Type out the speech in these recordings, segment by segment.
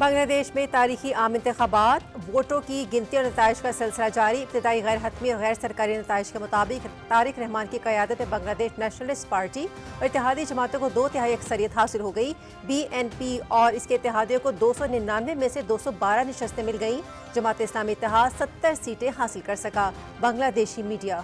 بنگلہ دیش میں تاریخی عام انتخابات، ووٹوں کی گنتی اور نتائج کا سلسلہ جاری۔ ابتدائی غیر حتمی اور غیر سرکاری نتائج کے مطابق طارق رحمان کی قیادت میں بنگلہ دیش نیشنلسٹ پارٹی اور اتحادی جماعتوں کو 2/3 اکثریت حاصل ہو گئی۔ BNP اور اس کے اتحادیوں کو 299 میں سے 212 نشستیں مل گئیں۔ جماعت اسلامی اتحاد 70 سیٹیں حاصل کر سکا۔ بنگلہ دیشی میڈیا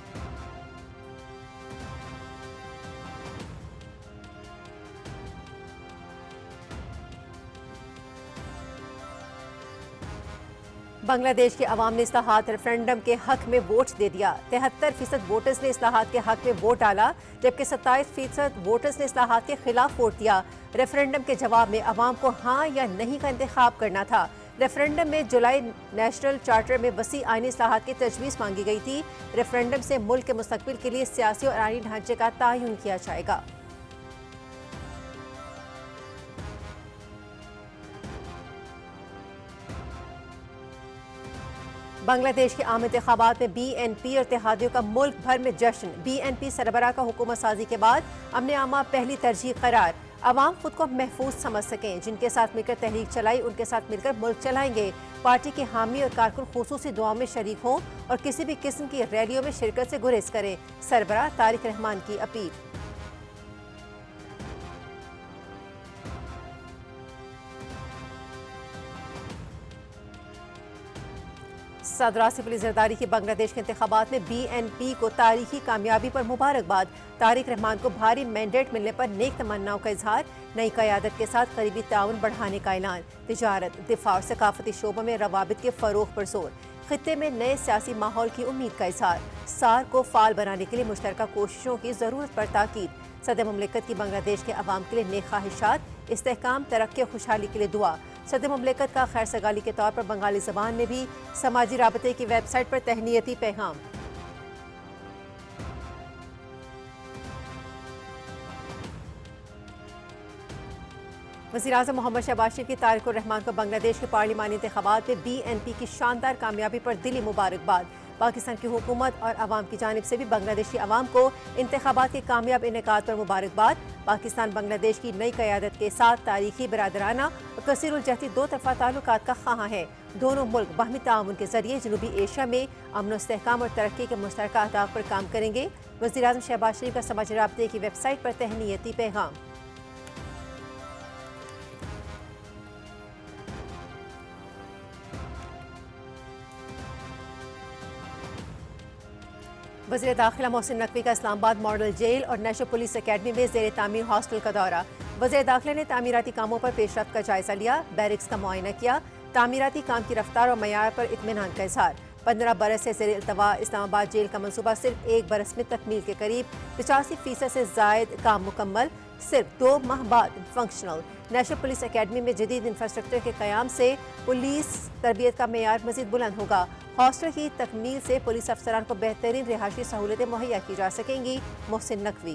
بنگلہ دیش کے عوام نے اصلاحات ریفرنڈم کے حق میں ووٹ دے دیا۔ 73% ووٹرز نے اصلاحات کے حق میں ووٹ ڈالا، جبکہ 27% ووٹرز نے اصلاحات کے خلاف ووٹ دیا۔ ریفرنڈم کے جواب میں عوام کو ہاں یا نہیں کا انتخاب کرنا تھا۔ ریفرنڈم میں جولائی نیشنل چارٹر میں وسیع آئینی اصلاحات کی تجویز مانگی گئی تھی۔ ریفرنڈم سے ملک کے مستقبل کے لیے سیاسی اور آئینی ڈھانچے کا تعین کیا جائے گا۔ بنگلہ دیش کے عام انتخابات میں BNP اور اتحادیوں کا ملک بھر میں جشن۔ BNP سربراہ کا حکومت سازی کے بعد امن عامہ پہلی ترجیح قرار۔ عوام خود کو محفوظ سمجھ سکیں، جن کے ساتھ مل کر تحریک چلائی ان کے ساتھ مل کر ملک چلائیں گے۔ پارٹی کے حامی اور کارکن خصوصی دعاؤں میں شریک ہوں اور کسی بھی قسم کی ریلیوں میں شرکت سے گریز کریں۔ سربراہ طارق رحمان کی اپیل۔ صدر آصف علی زرداری کی بنگلہ دیش کے انتخابات میں BNP کو تاریخی کامیابی پر مبارکباد۔ طارق رحمان کو بھاری مینڈیٹ ملنے پر نیک تمناؤں کا اظہار۔ نئی قیادت کے ساتھ قریبی تعاون بڑھانے کا اعلان۔ تجارت، دفاع اور ثقافتی شعبوں میں روابط کے فروغ پر زور۔ خطے میں نئے سیاسی ماحول کی امید کا اظہار۔ SAARC کو فعال بنانے کے لیے مشترکہ کوششوں کی ضرورت پر تاکید۔ صدر مملکت کی بنگلہ دیش کے عوام کے لیے نیک خواہشات، استحکام، ترقی اور خوشحالی کے لیے دعا۔ صدر مملکت کا خیر سگالی کے طور پر بنگالی زبان میں بھی سماجی رابطے کی ویب سائٹ پر تہنیتی پیغام۔ وزیراعظم محمد شہباز شریف کی طارق الرحمان کو بنگلہ دیش کے پارلیمانی انتخابات میں BNP کی شاندار کامیابی پر دلی مبارکباد۔ پاکستان کی حکومت اور عوام کی جانب سے بھی بنگلہ دیشی عوام کو انتخابات کے کامیاب انعقاد پر مبارکباد۔ پاکستان بنگلہ دیش کی نئی قیادت کے ساتھ تاریخی، برادرانہ اور کثیر الجہتی دو طرفہ تعلقات کا خواہاں ہے۔ دونوں ملک باہمی تعاون کے ذریعے جنوبی ایشیا میں امن و استحکام اور ترقی کے مشترکہ اہداف پر کام کریں گے۔ وزیراعظم شہباز شریف کا سماجی رابطے کی ویب سائٹ پر تہنیتی پیغام۔ وزیر داخلہ محسن نقوی کا اسلام آباد ماڈل جیل اور نیشنل پولیس اکیڈمی میں زیر تعمیر ہاسٹل کا دورہ۔ وزیر داخلہ نے تعمیراتی کاموں پر پیش رفت کا جائزہ لیا، بیرکس کا معائنہ کیا۔ تعمیراتی کام کی رفتار اور معیار پر اطمینان کا اظہار۔ 15 برس سے زیر التواء اسلام آباد جیل کا منصوبہ صرف 1 برس میں تکمیل کے قریب، 85% سے زائد کام مکمل، صرف 2 ماہ بعد فنکشنل۔ نیشنل پولیس اکیڈمی میں جدید انفراسٹرکچر کے قیام سے پولیس تربیت کا معیار مزید بلند ہوگا۔ ہاسٹل کی تکمیل سے پولیس افسران کو بہترین رہائشی سہولتیں مہیا کی جا سکیں گی۔ محسن نقوی۔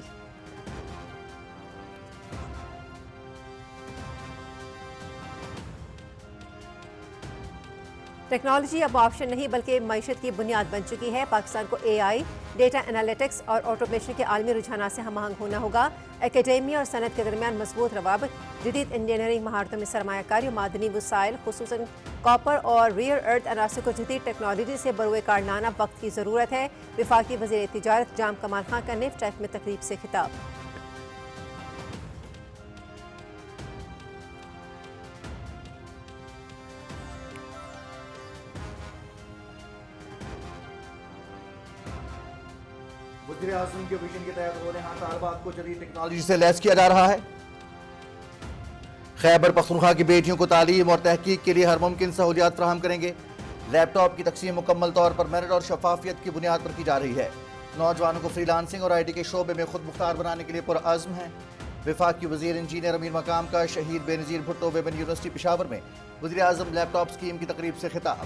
ٹیکنالوجی اب آپشن نہیں بلکہ معیشت کی بنیاد بن چکی ہے۔ پاکستان کو AI، ڈیٹا انالیٹکس اور آٹومیشن کے عالمی رجحانات سے ہم آہنگ ہونا ہوگا۔ اکیڈیمیا اور صنعت کے درمیان مضبوط روابط، جدید انجینئرنگ مہارتوں میں سرمایہ کاری اور معدنی وسائل خصوصاً کاپر اور ریئر ارتھ عناصر کو جدید ٹیکنالوجی سے بروئے کار لانا وقت کی ضرورت ہے۔ وفاقی وزیر تجارت جام کمال خان کا نیف ٹیک میں تقریب سے خطاب۔ وزیر اعظم کے ویژن کے تحت انہوں نے طالبات کو جدید ٹیکنالوجی سے لیس کیا جا رہا ہے۔ خیبر پختونخوا کی بیٹیوں کو تعلیم اور تحقیق کے لیے ہر ممکن سہولیات فراہم کریں گے۔ لیپ ٹاپ کی تقسیم مکمل طور پر میرٹ اور شفافیت کی بنیاد پر کی جا رہی ہے۔ نوجوانوں کو فری لانسنگ اور IT کے شعبے میں خود مختار بنانے کے لیے پرعزم ہیں۔ وفاقی وزیر انجینئر امیر مقام کا شہید بے نظیر بھٹو ویمن یونیورسٹی پشاور میں وزیر اعظم لیپ ٹاپ اسکیم کی تقریب سے خطاب۔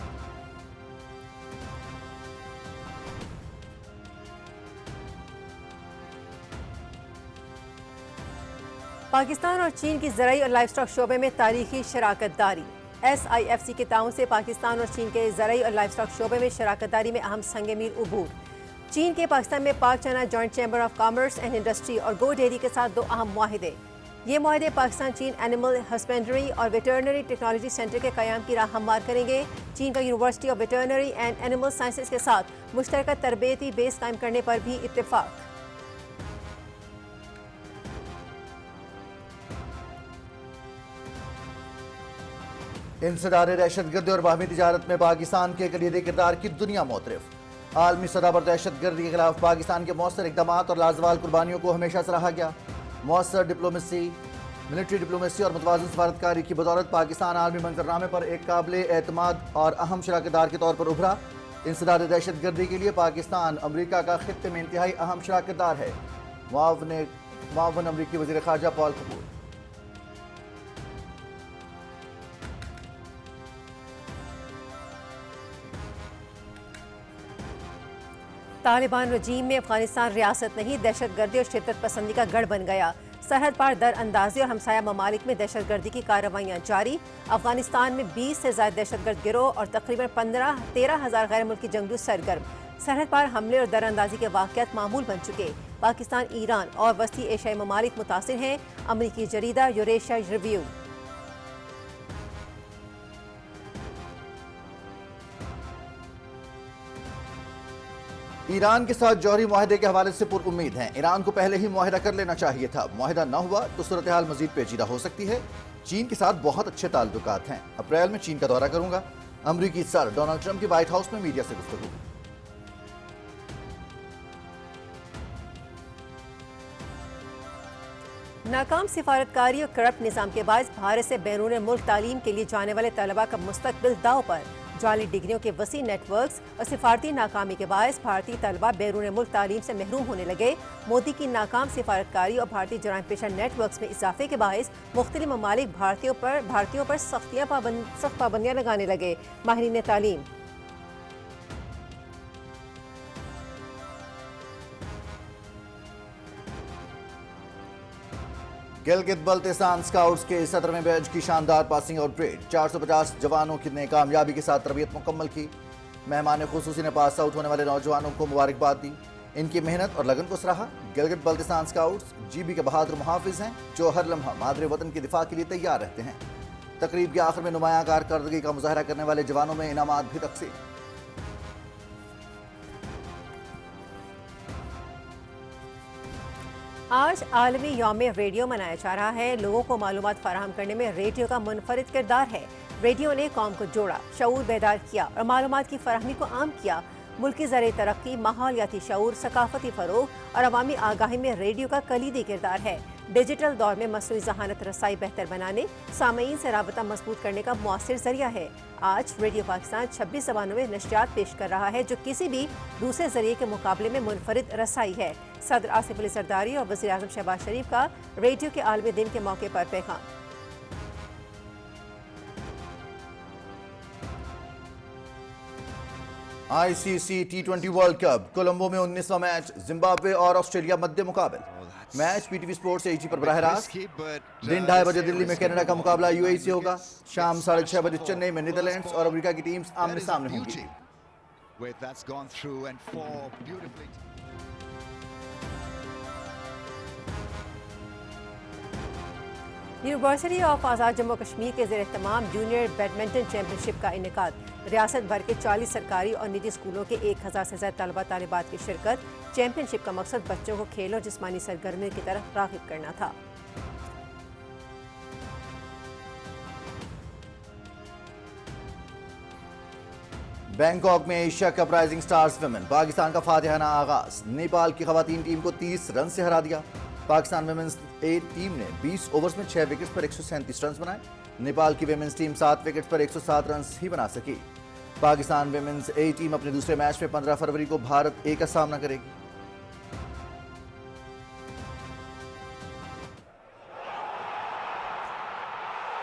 پاکستان اور چین کی زرعی اور لائف سٹاک شعبے میں تاریخی شراکت داری۔ SIFC کے تعاون سے پاکستان اور چین کے زرعی اور لائف سٹاک شعبے میں شراکت داری میں اہم سنگ میل عبور۔ چین کے پاکستان میں Pak China joint chamber of commerce and industry اور گو ڈیری کے ساتھ 2 اہم معاہدے۔ یہ معاہدے پاکستان چین اینیمل ہسبینڈری اور ویٹرنری ٹیکنالوجی سینٹر کے قیام کی راہ ہموار کریں گے۔ چین کا university of veterinary and animal sciences کے ساتھ مشترکہ تربیتی بیس قائم کرنے پر بھی اتفاق۔ انسداد دہشت گردی اور باہمی تجارت میں پاکستان کے کلیدی کردار کی دنیا معترف۔ عالمی سطح پر دہشت گردی کے خلاف پاکستان کے مؤثر اقدامات اور لازوال قربانیوں کو ہمیشہ سراہا گیا۔ مؤثر ڈپلومیسی، ملٹری ڈپلومیسی اور متوازن سفارتکاری کی بدولت پاکستان عالمی منظرنامے پر ایک قابل اعتماد اور اہم شراکت دار کے طور پر ابھرا۔ انسداد دہشت گردی کے لیے پاکستان امریکہ کا خطے میں انتہائی اہم شراکت دار ہے۔ معاون امریکی وزیر خارجہ پال کپور۔ طالبان رجیم میں افغانستان ریاست نہیں، دہشت گردی اور شدت پسندی کا گڑھ بن گیا۔ سرحد پار در اندازی اور ہمسایہ ممالک میں دہشت گردی کی کارروائیاں جاری۔ افغانستان میں 20 سے زائد دہشت گرد گروہ اور تقریباً 13,000 غیر ملکی جنگجو سرگرم۔ سرحد پار حملے اور در اندازی کے واقعات معمول بن چکے۔ پاکستان، ایران اور وسطی ایشیائی ممالک متاثر ہیں۔ امریکی جریدہ یوریشیا ریویو۔ ایران کے ساتھ جوہری معاہدے کے حوالے سے پر امید ہیں۔ ایران کو پہلے ہی معاہدہ کر لینا چاہیے تھا۔ معاہدہ نہ ہوا تو صورتحال مزید پیچیدہ ہو سکتی ہے۔ چین کے ساتھ بہت اچھے تعلقات ہیں۔ اپریل میں چین کا دورہ کروں گا۔ امریکی صدر ڈونلڈ ٹرمپ کی وائٹ ہاؤس میں میڈیا سے گفتگو۔ ناکام سفارتکاری اور کرپٹ نظام کے باعث بھارت سے بیرون ملک تعلیم کے لیے جانے والے طلباء کا مستقبل داؤ پر۔ جعلی ڈگریوں کے وسیع نیٹ ورکس اور سفارتی ناکامی کے باعث بھارتی طلباء بیرون ملک تعلیم سے محروم ہونے لگے۔ مودی کی ناکام سفارتکاری اور بھارتی جرائم پیشہ نیٹ ورکس میں اضافے کے باعث مختلف ممالک بھارتیوں پر سخت پابندیاں لگانے لگے۔ ماہرین تعلیم۔ گلگت بلتستان اسکاؤٹس کے 17ویں بیچ کی شاندار پاسنگ آؤٹ پریڈ۔ 450 جوانوں نے کامیابی کے ساتھ تربیت مکمل کی۔ مہمان خصوصی نے پاس آؤٹ ہونے والے نوجوانوں کو مبارکباد دی۔ ان کی محنت اور لگن کو سراہا۔ Gilgit Baltistan scouts G B کے بہادر محافظ ہیں جو ہر لمحہ مادر وطن کے دفاع کے لیے تیار رہتے ہیں۔ تقریب کے آخر میں نمایاں کارکردگی کا مظاہرہ کرنے والے جوانوں میں انعامات بھی تقسیم۔ آج عالمی یوم ریڈیو منایا جا رہا ہے۔ لوگوں کو معلومات فراہم کرنے میں ریڈیو کا منفرد کردار ہے۔ ریڈیو نے قوم کو جوڑا، شعور بیدار کیا اور معلومات کی فراہمی کو عام کیا۔ ملکی زرعی ترقی، ماحولیاتی شعور، ثقافتی فروغ اور عوامی آگاہی میں ریڈیو کا کلیدی کردار ہے۔ ڈیجیٹل دور میں مصنوعی ذہانت رسائی بہتر بنانے، سامعین سے رابطہ مضبوط کرنے کا مؤثر ذریعہ ہے۔ آج ریڈیو پاکستان 26 زبانوں میں نشریات پیش کر رہا ہے جو کسی بھی دوسرے ذریعے کے مقابلے میں منفرد رسائی ہے۔ صدر آصف علی زرداری اور وزیر اعظم شہباز شریف کا ریڈیو کے عالمی دن کے موقع پر پیغام۔ I C C T20 world cup Colombo میں 19واں میچ زمبابوے اور آسٹریلیا مد مقابل۔ Match P T V sports H پر براہ راست۔ دن 2:30 بجے دلی میں کینیڈا کا مقابلہ یو اے ای سے ہوگا۔ شام 6:30 بجے چنئی میں نیدرلینڈز اور امریکہ کی ٹیمز آمنے سامنے ہوں گی۔ یونیورسٹی آف آزاد جموں کشمیر کے زیر اہتمام جونیئر بیڈمنٹن چیمپئن شپ کا انعقاد۔ ریاست بھر کے 40 سرکاری اور نجی اسکولوں کے 1000 سے زائد طلبہ طالبات کی شرکت۔ چیمپئن شپ کا مقصد بچوں کو کھیل اور جسمانی سرگرمیوں کی طرف راغب کرنا تھا۔ بینکاک میں Asia cup rising stars women, Pakistan کا فاتحانہ آغاز۔ نیپال کی خواتین ٹیم کو 30 رن سے ہرا دیا۔ پاکستان ویمنز اے ٹیم نے 20 اوورز میں 6 وکٹس پر 137 رنز بنائے۔ نیپال کی ویمنز ٹیم 7 وکٹس پر 107 رنز ہی بنا سکی۔ پاکستان ویمنز اے ٹیم اپنے دوسرے میچ میں 15 فروری کو بھارت اے کا سامنا کرے گی۔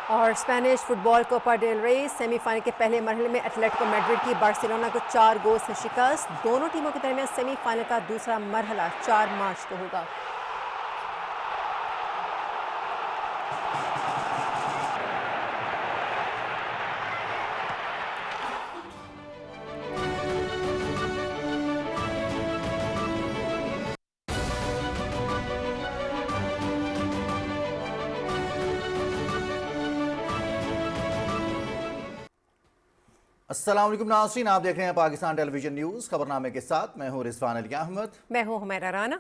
اور اسپینش فٹ بال کوپا ڈیل ری سیمی فائنل کے پہلے مرحلے میں ایتلیٹیکو میڈرڈ کی بارسلونا کو 4 گول سے شکست۔ دونوں ٹیموں کے درمیان سیمی فائنل کا دوسرا مرحلہ 4 مارچ کو ہوگا۔ अस्सलाम वालेकुम नाज़रीन, आप देख रहे हैं पाकिस्तान टेलीविजन न्यूज़। खबरनामे के साथ मैं हूं रिजवान अली अहमद। मैं हूं हुमैरा राना।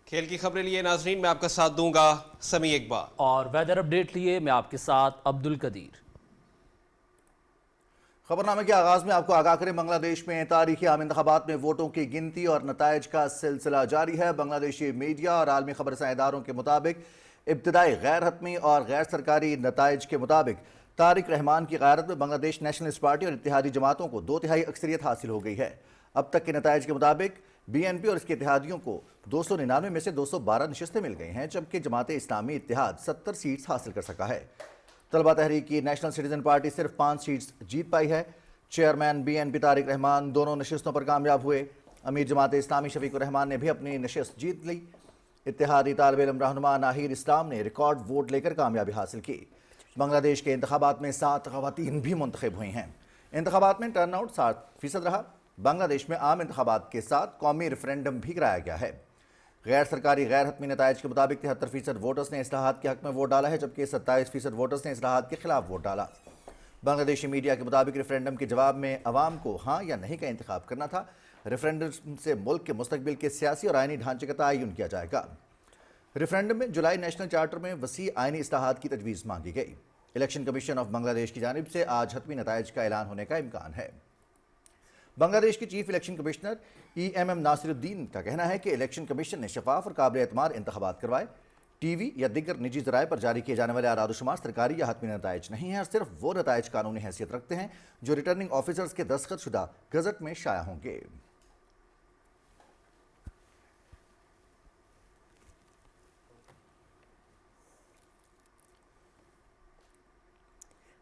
खेल की खबरें लिए नाजरीन मैं आपका साथ दूंगा समी इकबाल, और वेदर अपडेट लिए मैं आपके साथ अब्दुल कदीर। खबरनामे के आगाज में आपको आगाह करें, बांग्लादेश में तारीखी आम इंतखाबात में वोटों की गिनती और नताइज का सिलसिला जारी है। बांग्लादेशी मीडिया और आलमी खबरसां इदारों के मुताबिक इब्तदाई गैर हतमी और गैर सरकारी नताइज के मुताबिक तारिक रहमान की क़यादत में बांग्लादेश नेशनलिस्ट पार्टी और इत्तेहादी जमातों को 2/3 अक्सरियत हासिल हो गई है। अब तक के नताइज के मुताबिक BNP और इसके इत्तेहादियों को 299 में से 212 नशस्तें मिल गई हैं, जबकि जमात इस्लामी इत्तेहाद 70 सीट्स हासिल कर सका है। तलबा तहरीक की नेशनल सिटीजन पार्टी सिर्फ 5 सीट्स जीत पाई है। चेयरमैन BNP तारिक रहमान दोनों नशस्तों पर कामयाब हुए। अमीर जमात इस्लामी शफीकुर रहमान ने भी अपनी नशस्त जीत ली। इत्तेहादी तालिब इल्म रहनुमा नाहिर इस्लाम ने रिकॉर्ड वोट लेकर कामयाबी हासिल की। बांग्लादेश के इंतखाबात में 7 ख़वातीन भी मुंतखब हुई हैं। इंतखाबात में टर्नआउट 60% रहा। बांग्लादेश में आम इंतखाबात के साथ कौमी रेफरेंडम भी कराया गया है। गैर सरकारी गैर हतमी नताइज के मुताबिक 73% वोटर्स ने इस्लाहात के हक में वोट डाला है, जबकि 27% वोटर्स ने इस्लाहात के खिलाफ वोट डाला। बांग्लादेशी मीडिया के मुताबिक रेफरेंडम के जवाब में अवाम को हाँ या नहीं का इंतखाब करना था। रेफरेंडम से मुल्क के मुस्तकबिल के सियासी और आइनी ढांचे का तयन किया जाएगा। रेफरेंडम में जुलाई नेशनल चार्टर में वसी आइनी इस्लाहात की तजवीज़ मांगी गई। इलेक्शन कमीशन ऑफ बांग्लादेश की जानिब से आज हतमी नताइज का ऐलान होने का इम्कान है। बांग्लादेश के chief election commissioner EMM Nasiruddin का कहना है कि इलेक्शन कमीशन ने शफाफ और काबिल एतमाद इंतखाबात करवाए। TV या दिगर निजी ज़राए पर जारी किए जाने वाले आरादोशुमार सरकारी या हतमी नताइज नहीं हैं और सिर्फ वो नताइज कानूनी हैसियत रखते हैं जो रिटर्निंग ऑफिसर्स के दस्तखत शुदा गज़ट में शाया होंगे।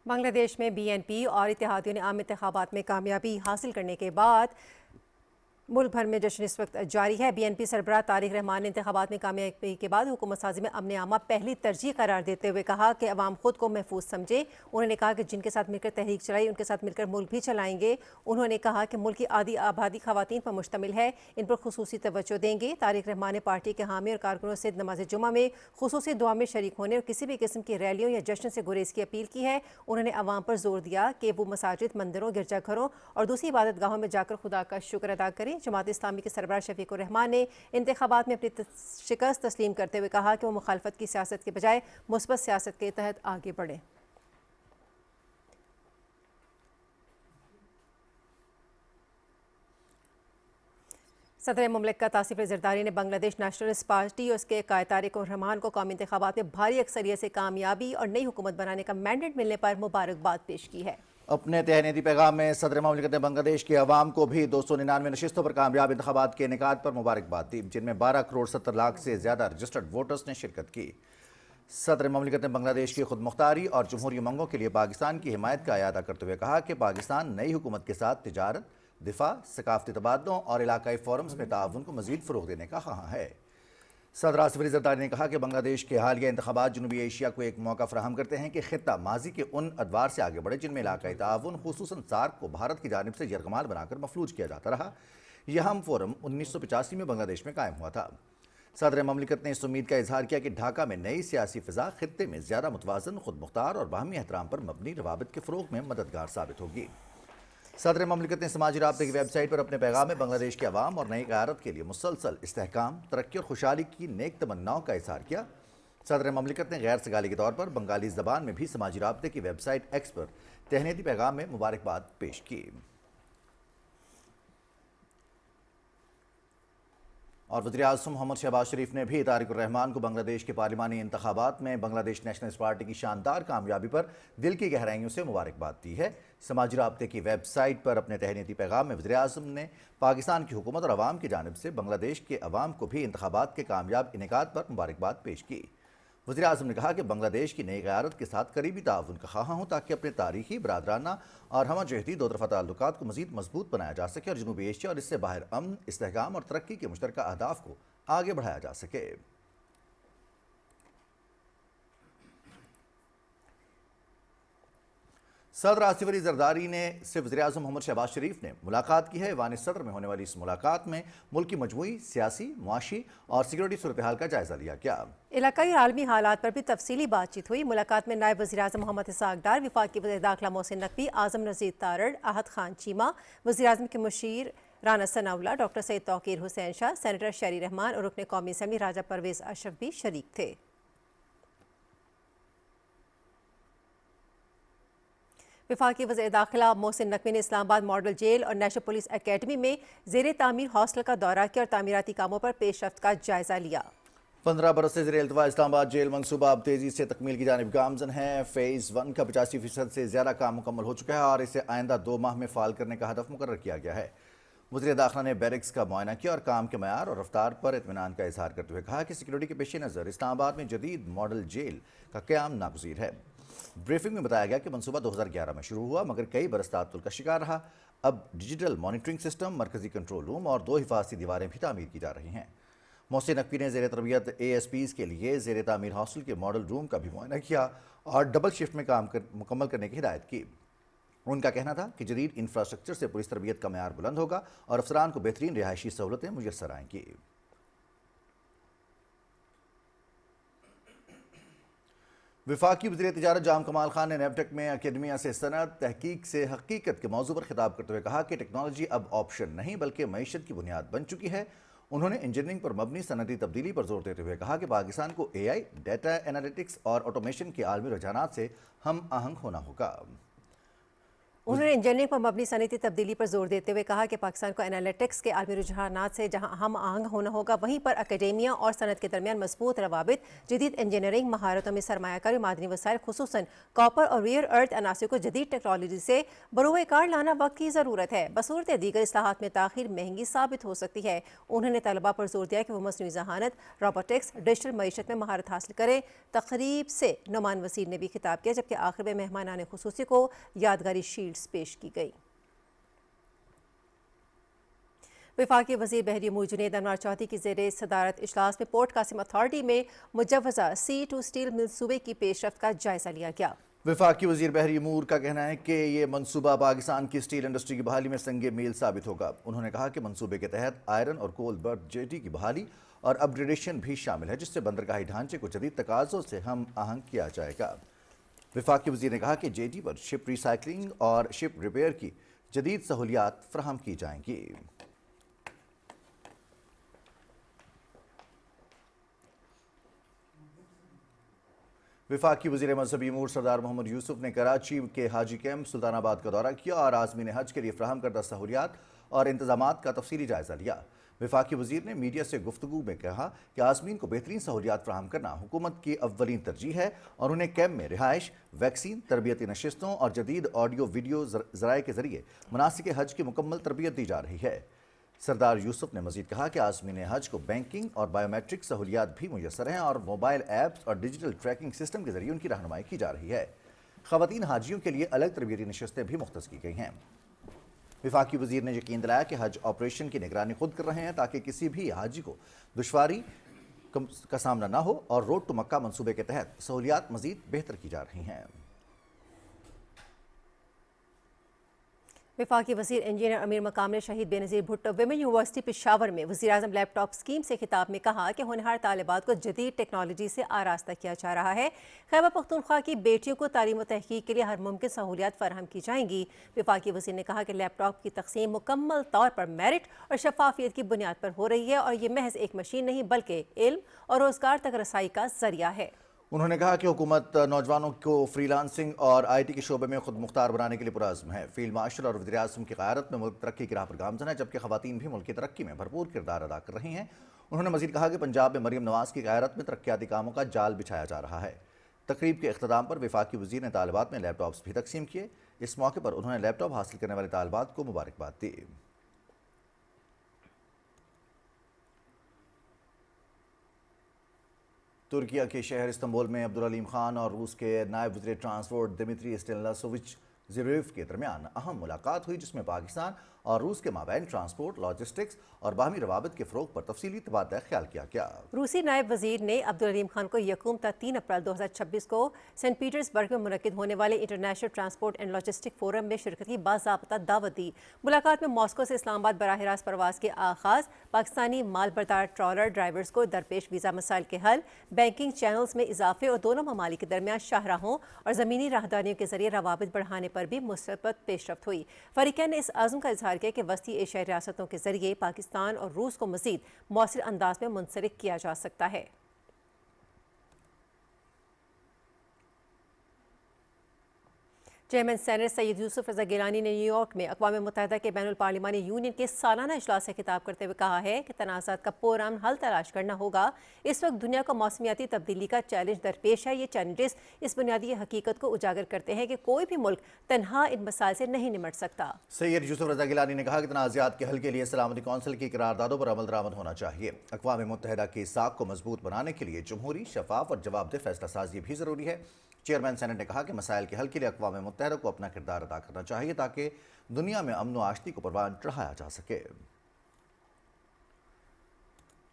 बांग्लादेश में BNP और इत्तेहादियों ने आम इंतखाबात में कामयाबी हासिल करने के बाद मुल्क भर में जश्न इस वक्त जारी है। BNP सरबराह तारिक रहमान ने इंतखाबात में कामयाबी के बाद हुकूमत साजी में अमन आमा पहली तरजीह करार देते हुए कहा कि अवाम खुद को महफूज समझे। उन्होंने कहा कि जिनके साथ मिलकर तहरीक चलाई उनके साथ मिलकर मुल्क भी चलाएंगे। उन्होंने कहा कि मुल्क की आधी आबादी खवातीन पर मुश्तमिल है, इन पर खुसूसी तवज्जो देंगे। तारिक रहमान ने पार्टी के हामी और कारकुनों से नमाज जुमा में खुसूसी दुआ में शरीक होने और किसी भी किस्म की रैलियों या जश्न से गुरेज की अपील की है। उन्होंने अवाम पर जोर दिया कि वो मसाजिद, मंदिरों, गिरजाघरों और दूसरी इबादत गाहों में जाकर खुदा का शुक्र अदा करें। जमात इस्लामी के सरबराह शफीकुर रहमान ने इंतखाबात में अपनी शिकस्त तस्लीम करते हुए कहा कि वो मुखालफत की सियासत के बजाय मुस्बत सियासत के तहत आगे बढ़े। सदर मुमलिकत आसिफ अली जरदारी ने बांग्लादेश नेशनलिस्ट पार्टी और उसके कायद तारिक रहमान को कौमी इंतखाबात में भारी अक्सरियत से कामयाबी और नई हुकूमत बनाने का मैंडेट मिलने पर मुबारकबाद पेश की है। अपने तहनीती पैगाम में सदर ममलिकत ने बांग्लादेश के अवाम को भी 299 नशस्तों पर कामयाब इंतखाबात के इनेकाद पर मुबारकबाद दी, जिनमें 12 करोड़ 70 लाख से ज़्यादा रजिस्टर्ड वोटर्स ने शिरकत की। सदर ममलिकत ने बांग्लादेश की खुद मुख्तारी और जमहूरी उमंगों के लिए पाकिस्तान की हिमायत का अयादा करते हुए कहा कि पाकिस्तान नई हुकूमत के साथ तिजारत, दिफा, सकाफती तबादलों और इलाकाई फोरम्स में ताउन को मज़ीद फ़रोग़ देने का ख़्वाह है। सदर आसिफ अली ज़रदारी ने कहा कि बांग्लादेश के हालिया इंतखाबात जनूबी एशिया को एक मौका फराहम करते हैं कि खित्ता माजी के उन अदवार से आगे बढ़े जिनमें इलाकाई ताउन खुसूसन सार्क को भारत की जानिब से यरगमाल बनाकर मफलूज किया जाता रहा। यह हम फोरम 1985 में बांग्लादेश में कायम हुआ था। सदर ममलिकत ने इस उम्मीद का इजहार किया कि ढाका में नई सियासी फ़िज़ा खित्ते में ज़्यादा मुतवाज़न, खुद मुख्तार और बाहमी एहतराम पर मबनी रवाबित के फ़रोग़ में मददगार साबित होगी। सदर ममलिकत ने समाजी राब्ते की वेबसाइट पर अपने पैगाम में बांग्लादेश के अवाम और नई क़यादत के लिए मुसलसल इस्तेहकाम, तरक्की और खुशहाली की नेक तमन्नाओं का इज़हार किया। सदर ममलिकत ने गैर सगाली के तौर पर बंगाली ज़बान में भी समाजी राब्ते की वेबसाइट X पर तहनीती पैगाम में मुबारकबाद पेश की। और वज़ीर-ए-आज़म मोहम्मद शहबाज शरीफ ने भी तारिक रहमान को बांग्लादेश के पार्लिमानी इंतखाबात में बांग्लादेश नेशनलिस्ट पार्टी की शानदार कामयाबी पर दिल की गहराइयों से मुबारकबाद दी है। समाजी राब्ते की वेबसाइट पर अपने तहनीती पैगाम में वज़ीर-ए-आज़म ने पाकिस्तान की हुकूमत और अवाम की जानिब से बांग्लादेश के अवाम को भी इंतखाबात के कामयाब इनेकाद पर मुबारकबाद पेश की। वज़ीर-ए-आज़म ने कहा कि बांग्लादेश की नई क़यादत के साथ करीबी ताउन का ख़्वाह हूँ ताकि अपने तारीखी, बरादराना और हमजहती दो तरफ़ा ताल्लुकात को मज़ीद मजबूत बनाया जा सके और जनूबी एशिया और इससे बाहर अमन, इस्तेहकाम और तरक्की के मुश्तरका अहदाफ को आगे बढ़ाया जा सके। सदर आसिफ अली जरदारी ने से वज़ीर-ए-आज़म मोहम्मद शहबाज शरीफ ने मुलाकात की है। ईवान सदर में होने वाली इस मुलाकात में मुल्क की मजमूई सियासी, मुआशी और सिक्योरिटी सूरत हाल का जायजा लिया गया। इलाकाई आलमी हालात पर भी तफसीली बातचीत हुई। मुलाकात में नायब वज़ीर-ए-आज़म मोहम्मद इसहाक डार, वफाकी वज़ीर दाखिला मोहसिन नकवी, आज़म नज़ीर तारड़, आहद खान चीमा, वज़ीर-ए-आज़म के मुशीर राना सनाउल्लाह, डॉक्टर सैयद तौकीर हुसैन शाह, सेनेटर शहरी रहमान और रुकन कौमी असम्बली राजा परवेज़ अशरफ भी शरीक थे। वफाकी वज़ीर दाखिला मोहसिन नकवी ने इस्लामाबाद मॉडल जेल और नेशनल पुलिस एकेडमी में ज़ेर तामीर हॉस्टल का दौरा किया और तामीराती कामों पर पेशरफ्त का जायजा लिया। 15 बरस से ज़ेर इल्तवा इस्लामाबाद जेल मनसूबा अब तेज़ी से तकमील की जानिब गामज़न है। फ़ेज़ 1 का 85% से ज़्यादा काम मुकम्मल हो चुका है और इसे आइंदा 2 माह में फ़ाल करने का हदफ मुकर्रर किया गया है। वज़ीर दाखिला ने बैरिक्स का मुआयना किया और काम के मयार और रफ्तार पर इत्मीनान का इजहार करते हुए कहा कि सिक्योरिटी के पेश नज़र इस्लामाबाद में जदीद मॉडल जेल का क़याम नागुज़ीर है। ब्रीफिंग में बताया गया कि मनसूबा 2011 में शुरू हुआ मगर कई बरस ताअत्तुल का शिकार रहा। अब डिजिटल मॉनिटरिंग सिस्टम, मरकजी कंट्रोल रूम और 2 हिफाजती दीवारें भी तामीर की जा रही हैं। मोहसिन नकवी ने ज़ेर तरबियत ASPs के लिए ज़ेर तामीर हॉस्टल के मॉडल रूम का भी मुआयना किया और डबल शिफ्ट में काम मुकम्मल करने की हिदायत की। उनका कहना था कि जदीद इंफ्रास्ट्रक्चर से पुलिस तरबियत का मयार बुलंद होगा और अफसरान को बेहतरीन रिहायशी सहूलतें मुयस्सर आएंगी। वफाकी वज़ीर तिजारत जाम कमाल खान ने नेवटेक में अकेडमिया से सनद, तहकीक से हकीकत के मौजू पर खिताब करते हुए कहा कि टेक्नोलॉजी अब ऑप्शन नहीं बल्कि मईशत की बुनियाद बन चुकी है। उन्होंने इंजीनियरिंग पर मबनी सनदी तब्दीली पर जोर देते हुए कहा कि पाकिस्तान को AI, डेटा एनालिटिक्स और ऑटोमेशन के आलमी रुझानात से हम आहंग होना होगा। उन्होंने इंजीनियरिंग पर मबनी सनती तब्दीली पर जोर देते हुए कहा कि पाकिस्तान को एनालिटिक्स के आलमी रुझानात से जहां हम आहंग होना होगा, वहीं पर अकेडेमिया और सनत के दरमियान मजबूत रवाबित, जदीद इंजीनियरिंग महारतों में सरमायाकारी, मादनी वसाइल खुसूसन कॉपर और रेयर अर्थ अनासिर को जदीद टेक्नोलॉजी से बरोए कार लाना वक्त की ज़रूरत है। बसूरत दीगर इस्लाहात में ताख़ीर महंगी साबित हो सकती है। उन्होंने तलबा पर जोर दिया कि वो मसनूई ज़हानत, रोबोटिक्स, डिजिटल मईशत में महारत हासिल करें। तकरीब से नुमान वसीर ने भी खिताब किया, जबकि आखिर में मेहमानान खुसूसी को यादगारी शील्ड पेश की गई। वफाकी वज़ीर बहरी अमूर जुनैद अनवर चौधरी की ज़ेरे सदारत इजलास में पोर्ट कासिम अथॉरिटी में मुजव्वज़ा C2 स्टील मनसूबे की पेशरफ्त का जायजा लिया गया। वफाकी वज़ीर बहरी अमूर का कहना है कि ये मनसूबा पाकिस्तान की स्टील इंडस्ट्री की बहाली में संगे मील साबित होगा। उन्होंने कहा कि मनसूबे के तहत आयरन और कोल बर्थ जेटी की बहाली और अपग्रेडेशन भी शामिल है, जिससे बंदरगाही ढांचे को जदीद तकाज़ों से हम आहंग किया जाएगा। वफाकी वज़ीर ने कहा कि जेटी पर शिप रिसाइकलिंग और शिप रिपेयर की जदीद सहूलियात फराहम की जाएंगी। वफाकी वज़ीर मज़हबी अमूर सरदार मोहम्मद यूसुफ ने कराची के हाजी कैंप सुल्तानाबाद का दौरा किया और आज़मीन हज के लिए फराहम करदा सहूलियात और इंतजामात का तफसीली जायजा लिया। वफाकी वज़ीर ने मीडिया से गुफ्तगू में कहा कि आज़मीन को बेहतरीन सहूलियात फराहम करना हुकूमत की अव्वलीन तरजीह है और उन्हें कैंप में रिहाइश, वैक्सीन, तरबियती नशिस्तों और जदीद ऑडियो वीडियो ज़राए के ज़रिए मनासिक हज की मुकम्मल तरबियत दी जा रही है। सरदार यूसुफ ने मज़ीद कहा कि आज़मीन हज को बैंकिंग और बायोमेट्रिक सहूलियात भी मुयस्सर हैं और मोबाइल ऐप्स और डिजिटल ट्रैकिंग सिस्टम के ज़रिए उनकी रहनुमाई की जा रही है। ख़वातीन हाजियों के लिए अलग तरबियती नशिस्तें भी मुख्तस की गई हैं। वफाकी वज़ीर ने यकीन दिलाया कि हज ऑपरेशन की निगरानी खुद कर रहे हैं ताकि किसी भी हाजी को दुश्वारी का सामना न हो और रोड टू मक्का मंसूबे के तहत सहूलियात मज़ीद बेहतर की जा रही हैं। वफाकी वज़ीर इंजीनियर अमीर मकाम ने शहीद बेनज़ीर भुट्टो विमेन यूनिवर्सिटी पेशावर में वज़ीर-ए-आज़म लैपटॉप स्कीम से खिताब में कहा कि होनहार तालिबात को जदीद टेक्नोलॉजी से आरास्ता किया जा रहा है। खैबर पख्तूनख्वा की बेटियों को तालीम व तहकीक के लिए हर मुमकिन सहूलियात फराहम की जाएंगी। वफाकी वज़ीर ने कहा कि लैपटॉप की तकसीम मुकम्मल तौर पर मेरिट और शफाफियत की बुनियाद पर हो रही है और ये महज एक मशीन नहीं बल्कि इल्म और रोज़गार तक रसाई का ज़रिया है। उन्होंने कहा कि हुकूमत नौजवानों को फ्रीलांसिंग और IT के शोबे में खुद मुख्तार बनाने के लिए पुरअज़्म है। फील्ड मार्शल और वज़ीर-ए-आज़म की क़यादत में मुल्क तरक्की की राह पर गामज़न है, जबकि ख़वातीन भी मुल्क की तरक्की में भरपूर किरदार अदा कर रही हैं। उन्होंने मज़ीद कहा कि पंजाब में मरीम नवाज़ की क़यादत में तरक्याती कामों का जाल बिछाया जा रहा है। तकरीब के इख्तिताम पर वफाकी वज़ीर ने तालिबात में लैपटॉप्स भी तकसीम किए। इस मौके पर उन्होंने लैपटॉप हासिल करने वाले तालिबात को मुबारकबाद दी। तुर्किया के शहर इस्तांबुल में अब्दुल अलीम खान और रूस के नायब वज़ीर ट्रांसपोर्ट दिमित्री स्टेनिस्लाविच ज़िरेव के दरमियान अहम मुलाकात हुई, जिसमें पाकिस्तान اور روس کے مابین ٹرانسپورٹ، لاجسٹکس اور باہمی روابط کے فروغ پر تفصیلی تبادلہ خیال کیا گیا۔ روسی نائب وزیر نے عبدالعلیم خان کو یکم تا 3 اپریل 2026 کو سینٹ پیٹرزبرگ میں منعقد ہونے والے international transport and logistic forum میں شرکت کی باضابطہ دعوت دی۔ ملاقات میں ماسکو سے اسلام آباد براہ راست پرواز کے آغاز، پاکستانی مال بردار ٹرالر ڈرائیورز کو درپیش ویزا مسائل کے حل، بینکنگ چینلز میں اضافے اور دونوں ممالک کے درمیان شاہراہوں اور زمینی راہداریوں کے ذریعے روابط بڑھانے پر بھی مثبت پیش رفت ہوئی۔ فریقین نے اس عزم کا اظہار کیا کہ وسطی ایشیائی ریاستوں کے ذریعے پاکستان اور روس کو مزید مؤثر انداز میں منسلک کیا جا سکتا ہے۔ چیئرمین سینٹ سید یوسف رضا گیلانی نے نیو یارک میں اقوام متحدہ کے بین الپارلیمانی یونین کے سالانہ اجلاس سے خطاب کرتے ہوئے کہا ہے کہ تنازعات کا پرامن حل تلاش کرنا ہوگا۔ اس وقت دنیا کو موسمیاتی تبدیلی کا چیلنج درپیش ہے۔ یہ چیلنجز اس بنیادی حقیقت کو اجاگر کرتے ہیں کہ کوئی بھی ملک تنہا ان مسائل سے نہیں نمٹ سکتا۔ سید یوسف رضا گیلانی نے کہا کہ تنازعات کے حل کے لیے سلامتی کونسل کی قراردادوں پر عمل درآمد ہونا چاہیے۔ اقوام متحدہ کی ساکھ کو مضبوط بنانے کے لیے جمہوری، شفاف اور جواب دہ فیصلہ سازی بھی ضروری ہے۔ چیئرمین سینٹ نے کہا کہ مسائل کے حل کے لیے اقوام متحدہ کو اپنا کردار ادا کرنا چاہیے تاکہ دنیا میں امن و آشتی کو پروان چڑھایا جا سکے۔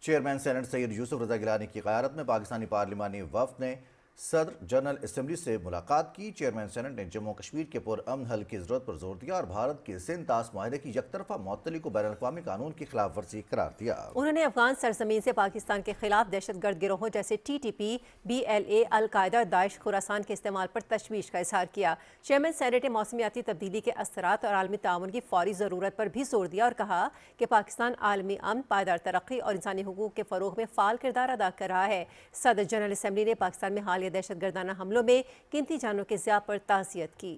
چیئرمین سینٹ سید یوسف رضا گیلانی کی قیادت میں پاکستانی پارلیمانی وفد نے صدر جنرل اسمبلی سے ملاقات کی۔ چیئرمین سینٹ نے جموں کشمیر کے پرامن حل کی ضرورت پر زور دیا اور بھارت کے سندھ طاس معاہدے کی یک طرفہ معطلی کو بین الاقوامی قانون کی خلاف ورزی قرار دیا۔ انہوں نے افغان سرزمین سے پاکستان کے خلاف دہشت گرد گروہوں جیسے TTP، BLA، القاعدہ اور داعش خراسان کے استعمال پر تشویش کا اظہار کیا۔ چیئرمین سینٹ نے موسمیاتی تبدیلی کے اثرات اور عالمی تعاون کی فوری ضرورت پر بھی زور دیا اور کہا کہ پاکستان عالمی امن، پائیدار ترقی اور انسانی حقوق کے فروغ میں فعال کردار ادا کر رہا ہے۔ صدر جنرل اسمبلی نے پاکستان میں حالیہ دہشت گردانہ حملوں میں قیمتی جانوں کے ضیاع پر تعزیت کی۔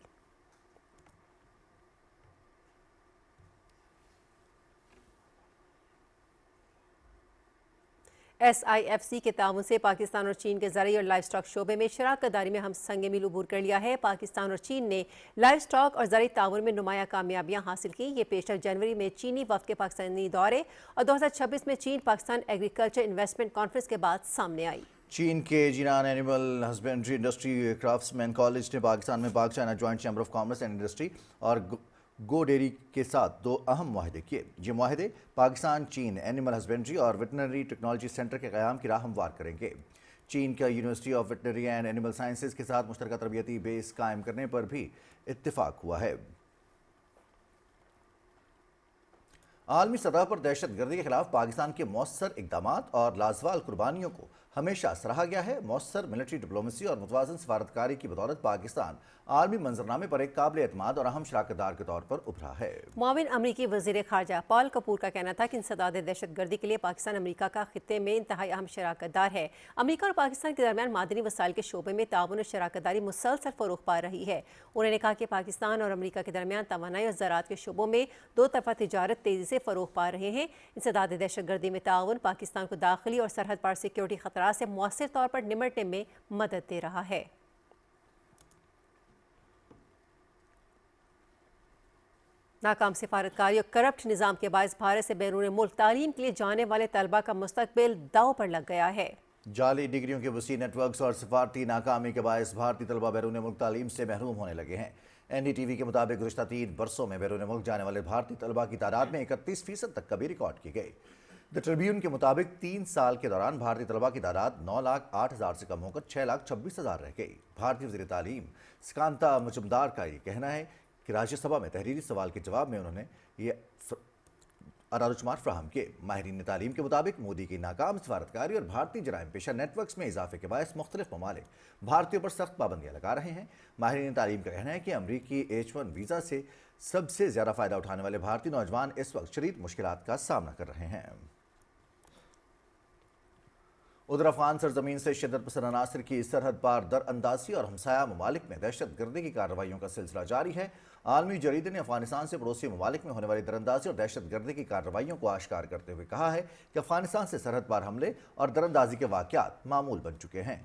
SIFC کے تعاون سے پاکستان اور چین کے زرعی اور لائف سٹاک شعبے میں شراکت داری میں ہم سنگ میل عبور کر لیا ہے۔ پاکستان اور چین نے لائف سٹاک اور زرعی تعاون میں نمایاں کامیابیاں حاصل کی۔ یہ پیشرفت جنوری میں چینی وفد کے پاکستانی دورے اور 2026 میں چین پاکستان ایگریکلچر انویسٹمنٹ کانفرنس کے بعد سامنے آئی۔ چین کے Jinan animal husbandry industry craftsman college نے پاکستان میں Pak China joint chamber of commerce and industry اور گو ڈیری کے ساتھ 2 اہم معاہدے کیے۔ یہ معاہدے پاکستان چین اینیمل ہسبینڈری اور ویٹرنری ٹیکنالوجی سینٹر کے قیام کی راہ ہموار کریں گے۔ چین کا university of veterinary and animal sciences کے ساتھ مشترکہ تربیتی بیس قائم کرنے پر بھی اتفاق ہوا ہے۔ عالمی سطح پر دہشت گردی کے خلاف پاکستان کے مؤثر اقدامات اور لازوال قربانیوں کو ہمیشہ سراہا گیا ہے۔ مؤثر ملٹری ڈپلومیسی اور متوازن سفارتکاری کی بدولت پاکستان عالمی منظرنامے پر ایک قابل اعتماد اور اہم شراکت دار کے طور پر ابھرا ہے۔ معاون امریکی وزیر خارجہ پال کپور کا کہنا تھا کہ انسداد دہشت گردی کے لیے پاکستان امریکہ کا خطے میں انتہائی اہم شراکت دار ہے۔ امریکہ اور پاکستان کے درمیان معدنی وسائل کے شعبے میں تعاون اور شراکت داری مسلسل فروغ پا رہی ہے۔ انہوں نے کہا کہ پاکستان اور امریکہ کے درمیان توانائی اور زراعت کے شعبوں میں 2 طرفہ تجارت تیزی سے فروغ پا رہے ہیں۔ انسداد دہشت گردی میں تعاون پاکستان کو داخلی اور سرحد پار سیکیورٹی خطرات سے مؤثر طور پر نمٹنے میں مدد دے رہا ہے۔ ناکام سفارتکاری اور کرپٹ نظام کے باعث بھارت سے بیرون ملک تعلیم کے لیے جانے والے طلبہ کا مستقبل داؤ پر لگ گیا ہے۔ جعلی ڈگریوں کے وسیع نیٹ ورکس اور سفارتی ناکامی کے باعث بھارتی طلبہ بیرون ملک تعلیم سے محروم ہونے لگے ہیں۔ NDTV کے مطابق گزشتہ 3 برسوں میں بیرون ملک جانے والے بھارتی طلبہ کی تعداد میں 31% تک کمی ریکارڈ کی گئی۔ دی ٹریبیون کے مطابق 3 سال کے دوران بھارتی طلبہ کی تعداد 9,08,000 سے کم ہو کر 6,26,000 رہ گئی۔ بھارتی وزیر تعلیم سکانتا مجمدار کا یہ کہنا ہے کہ راجیہ سبھا میں تحریری سوال کے جواب میں انہوں نے یہ اعداد و شمار فراہم کیے۔ ماہرین تعلیم کے مطابق مودی کی ناکام سفارتکاری اور بھارتی جرائم پیشہ نیٹ ورکس میں اضافے کے باعث مختلف ممالک بھارتیوں پر سخت پابندیاں لگا رہے ہیں۔ ماہرین تعلیم کا کہنا ہے کہ امریکی H1 ویزا سے سب سے زیادہ فائدہ اٹھانے والے بھارتی نوجوان اس وقت شدید مشکلات کا سامنا کر رہے ہیں۔ ادھر افغان سرزمین سے شدت پسند عناصر کی سرحد پار در اندازی اور ہمسایہ ممالک میں دہشت گردی کی کارروائیوں کا سلسلہ جاری ہے۔ عالمی جریدے نے افغانستان سے پڑوسی ممالک میں ہونے والی در اندازی اور دہشت گردی کی کارروائیوں کو آشکار کرتے ہوئے کہا ہے کہ افغانستان سے سرحد پار حملے اور در اندازی کے واقعات معمول بن چکے ہیں۔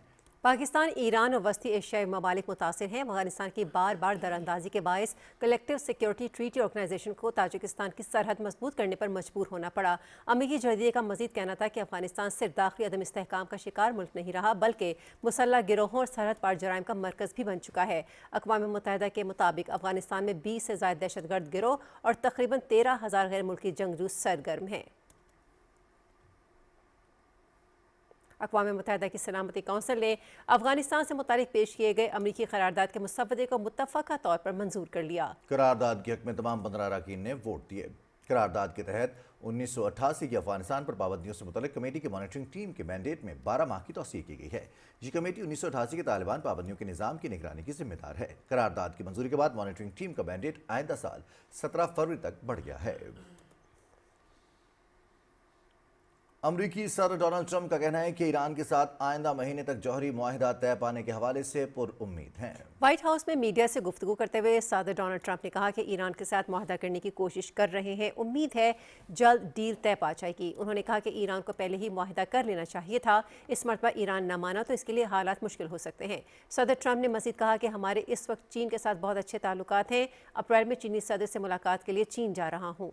पाकिस्तान, ईरान और वस्ती एशियाई ममालिक मुतासिर हैं। अफगानिस्तान की बार बार दरअंदाजी के बायस कलेक्टिव सिक्योरिटी ट्रीटी ऑर्गेनाइजेशन को ताजिकिस्तान की सरहद मजबूत करने पर मजबूर होना पड़ा। अमरीकी जर्दिये का मजीद कहना था कि अफगानिस्तान सिर्फ दाखिली अदम इस्तेहकाम का शिकार मुल्क नहीं रहा, बल्कि मुसल्लह गिरोहों और सरहद पार जराइम का मरकज़ भी बन चुका है। अक़वाम मुत्तहिदा के मुताबिक अफगानिस्तान में 20 से ज़ायद दहशतगर्द गिरोह और तकरीबन 13,000 गैर मुल्की जंगजू सरगर्म हैं। अक़वाम मुत्तहिदा की सलामती कौंसिल ने अफगानिस्तान से मुतालिक पेश किए गए अमरीकी करारदाद के मुसव्वदे को मुत्तफ़क़ा तौर पर मंजूर कर लिया। करारदाद के हक़ में तमाम 15 अरकान ने वोट दिए। करारदाद के तहत 1988 की अफगानिस्तान पर पाबंदियों से मुतल्लिक़ कमेटी की मॉनिटरिंग टीम के मैंडेट में 12 माह की तौसीह की गई है। ये कमेटी 1988 के तालिबान पाबंदियों के निज़ाम की निगरानी की जिम्मेदार है। करारदाद की मंजूरी के बाद मॉनिटरिंग टीम का मैंडेट आइंदा साल 17 फरवरी तक बढ़ गया है। अमरीकी सदर डोनाल्ड ट्रंप का कहना है कि ईरान के साथ आइंदा महीने तक जौहरी मुआहिदा तय पाने के हवाले से पुरउम्मीद हैं। व्हाइट हाउस में मीडिया से गुफ्तगू करते हुए सदर डोनाल्ड ट्रंप ने कहा कि ईरान के साथ मुआहिदा करने की कोशिश कर रहे हैं। उम्मीद है जल्द डील तय पा जाएगी। उन्होंने कहा कि ईरान को पहले ही मुआहिदा कर लेना चाहिए था। इस मरतबा ईरान न माना तो इसके लिए हालात मुश्किल हो सकते हैं। सदर ट्रंप ने मजीद कहा कि हमारे इस वक्त चीन के साथ बहुत अच्छे ताल्लुकात हैं। अप्रैल में चीनी सदर से मुलाकात के लिए चीन जा रहा हूँ।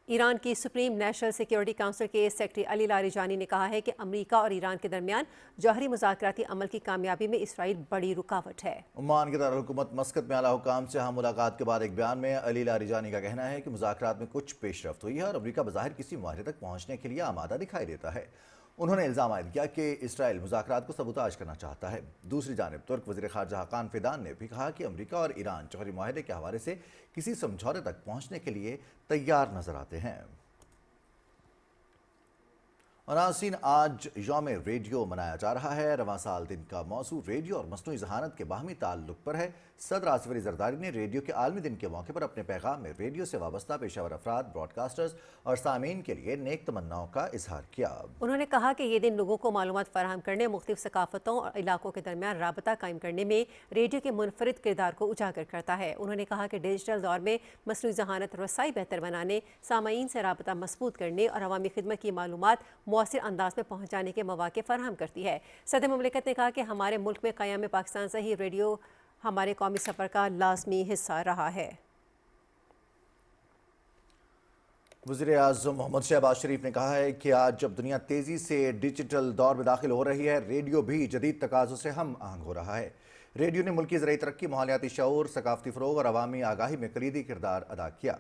ईरान की सुप्रीम नेशनल सिक्योरिटी काउंसिल के सेक्रेटरी अली लारिजानी ने कहा है कि अमेरिका और ईरान के दरमियान जौहरी मुज़ाकराती अमल की कामयाबी में इसराइल बड़ी रुकावट है। ओमान के दारुल-हुकूमत मस्कत में आला हुकाम से हम मुलाकात के बाद एक बयान में अली लारिजानी का कहना है कि मुज़ाकरात में कुछ पेशरफ्त हुई है और अमेरिका बज़ाहिर किसी मुआहदे तक पहुँचने के लिए आमादा दिखाई देता है। उन्होंने इल्ज़ाम आयद किया कि इसराइल मुज़ाकरात को सबूताज करना चाहता है। दूसरी जानिब तुर्क वज़ीर ख़ारजा हाकान फ़िदान ने भी कहा कि अमेरिका और ईरान जौहरी मुआहदे के हवाले से किसी समझौते तक पहुँचने के लिए तैयार नजर आते हैं। और नाज़रीन, आज यौम रेडियो मनाया जा रहा है। रवां साल दिन का मौजू रेडियो और मस्नूई ज़हानत के बाहमी ताल्लुक़ पर है। सदर आसिफ अली ज़रदारी ने रेडियो के आलमी दिन के मौके पर अपने पैगाम में रेडियो से वाबस्ता पेशावर अफराद, ब्रॉडकास्टर्स और सामीन के लिए नेक तमन्नाओं का इजहार किया। उन्होंने कहा कि ये दिन लोगों को मालूमात फराहम करने, मुख्तलिफ सकाफ़तों और इलाकों के दरमियान राबता कायम करने में रेडियो के मुनफरिद किरदार को उजागर करता है। उन्होंने कहा कि डिजिटल दौर में मस्नूई ज़हानत रसाई बेहतर बनाने, सामाईन से राबता मजबूत करने और अवामी खिदमत की मालूमात मौसर अंदाज में पहुँचाने के मौके फराहम करती है। सदर मुमलिकत ने कहा कि हमारे मुल्क में क़याम पाकिस्तान से ही रेडियो हमारे कौमी सफ़र का लाज़मी हिस्सा रहा है। वज़ीर आज़म मोहम्मद शहबाज शरीफ ने कहा है कि आज जब दुनिया तेज़ी से डिजिटल दौर में दाखिल हो रही है, रेडियो भी जदीद तकाज़ों से हम आहंग हो रहा है। रेडियो ने मुल्की ज़राई तरक्की, माहौलियाती शऊर, सकाफ़ती फ़रोग़ और अवामी आगाही में कलीदी किरदार अदा किया।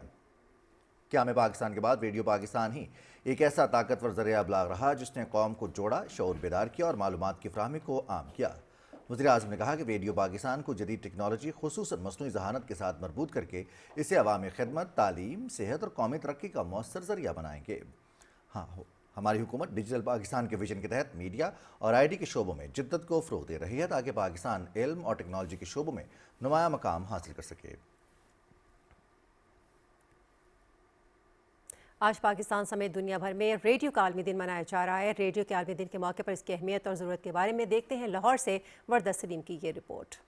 क़याम पाकिस्तान के बाद रेडियो पाकिस्तान ही एक ऐसा ताकतवर ज़रिया अबलाग रहा जिसने कौम को जोड़ा, शऊर बेदार किया और मालूमात की फ़राहमी को आम किया। वज़ीर आज़म ने कहा कि रेडियो पाकिस्तान को जदीद टेक्नोलॉजी, खुसूसन मस्नूई ज़हानत के साथ मरबूत करके इसे अवामी खिदमत, तालीम, सेहत और कौमी तरक्की का मौसर ज़रिया बनाएंगे। हमारी हुकूमत डिजिटल पाकिस्तान के विजन के तहत मीडिया और IT के शोबों में जिद्दत को फ़रोग़ दे रही है ताकि पाकिस्तान इल्म और टेक्नोलॉजी के शोबों में नुमाया मकाम हासिल कर सके। आज पाकिस्तान समेत दुनिया भर में रेडियो का आलमी दिन मनाया जा रहा है। रेडियो के आलमी दिन के मौके पर इसकी अहमियत और ज़रूरत के बारे में देखते हैं लाहौर से वर्दा सलीम की ये रिपोर्ट।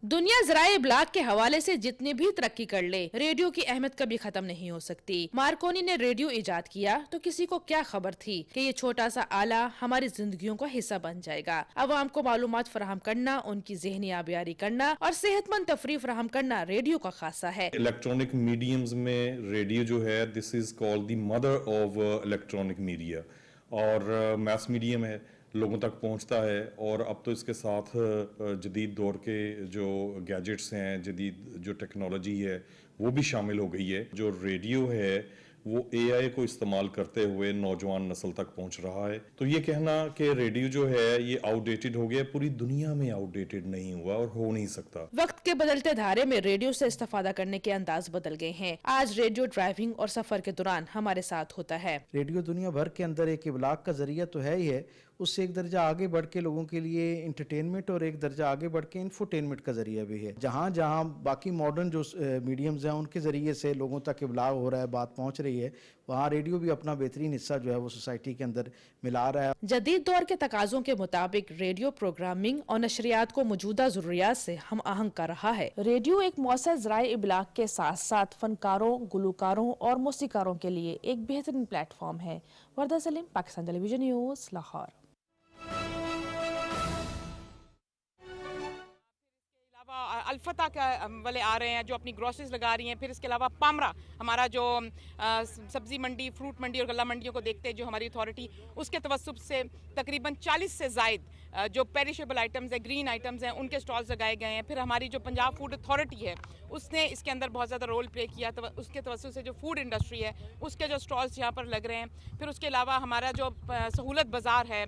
दुनिया ज़राए इब्लाग के हवाले से जितनी भी तरक्की कर ले, रेडियो की अहमियत कभी खत्म नहीं हो सकती। मार्कोनी ने रेडियो इजाद किया तो किसी को क्या खबर थी कि ये छोटा सा आला हमारी जिंदगियों का हिस्सा बन जाएगा। अवाम को मालूमात फराहम करना, उनकी ज़हनी आबियारी करना और सेहतमंद तफरीह फराहम करना रेडियो का खासा है। इलेक्ट्रॉनिक मीडियम्स में रेडियो जो है, this is called the mother of electronic media, और मैस मीडियम है, लोगों तक पहुंचता है। और अब तो इसके साथ जदीद दौर के जो गैजेट्स हैं, जदीद जो टेक्नोलॉजी है वो भी शामिल हो गई है। जो रेडियो है वो AI को इस्तेमाल करते हुए नौजवान नस्ल तक पहुंच रहा है। तो ये कहना कि रेडियो जो है ये आउटडेटेड हो गया, पूरी दुनिया में आउटडेटेड नहीं हुआ और हो नहीं सकता। वक्त के बदलते धारे में रेडियो से इस्तेफादा करने के अंदाज बदल गए हैं। आज रेडियो ड्राइविंग और सफर के दौरान हमारे साथ होता है। रेडियो दुनिया भर के अंदर एक इब्लाग का जरिया तो है ही है, उससे एक दर्जा आगे बढ़ के लोगों के लिए इंटरटेनमेंट और एक दर्जा आगे बढ़ के इंफोटेनमेंट का ज़रिया भी है। जहाँ जहाँ बाकी मॉडर्न जो मीडियम्स हैं उनके ज़रिए से लोगों तक इब्लाग हो रहा है, बात पहुँच रही है, वहाँ रेडियो भी अपना बेहतरीन हिस्सा जो है वो सोसाइटी के अंदर मिला रहा है। जदीद दौर के तकाज़ों के मुताबिक रेडियो प्रोग्रामिंग और नशरियात को मौजूदा ज़रूरियात से हम आहंग कर रहा है। रेडियो एक मौसर ज़राए इब्लाग के साथ साथ फनकारों, गुलकारों और मौसीकारों के लिए एक बेहतरीन प्लेटफॉर्म है। वर्दा सलीम, पाकिस्तान टेलीविजन न्यूज़, लाहौर। अल्फता का वाले आ रहे हैं जो अपनी ग्रोसरीज लगा रही हैं। फिर इसके अलावा पामरा, हमारा जो सब्जी मंडी, फ्रूट मंडी और गल्ला मंडियों को देखते हैं जो हमारी अथॉरिटी, उसके तवस्सुब से तकरीबन 40 से ज़ायद जो पेरिशेबल आइटम्स हैं, ग्रीन आइटम्स हैं, उनके स्टॉल्स लगाए गए हैं। फिर हमारी जो पंजाब फूड अथॉरिटी है उसने इसके अंदर बहुत ज़्यादा रोल प्ले किया, तो उसके तवस्सुब से जो फूड इंडस्ट्री है उसके जो स्टॉल्स यहाँ पर लग रहे हैं। फिर उसके अलावा हमारा जो सहूलत बाज़ार है,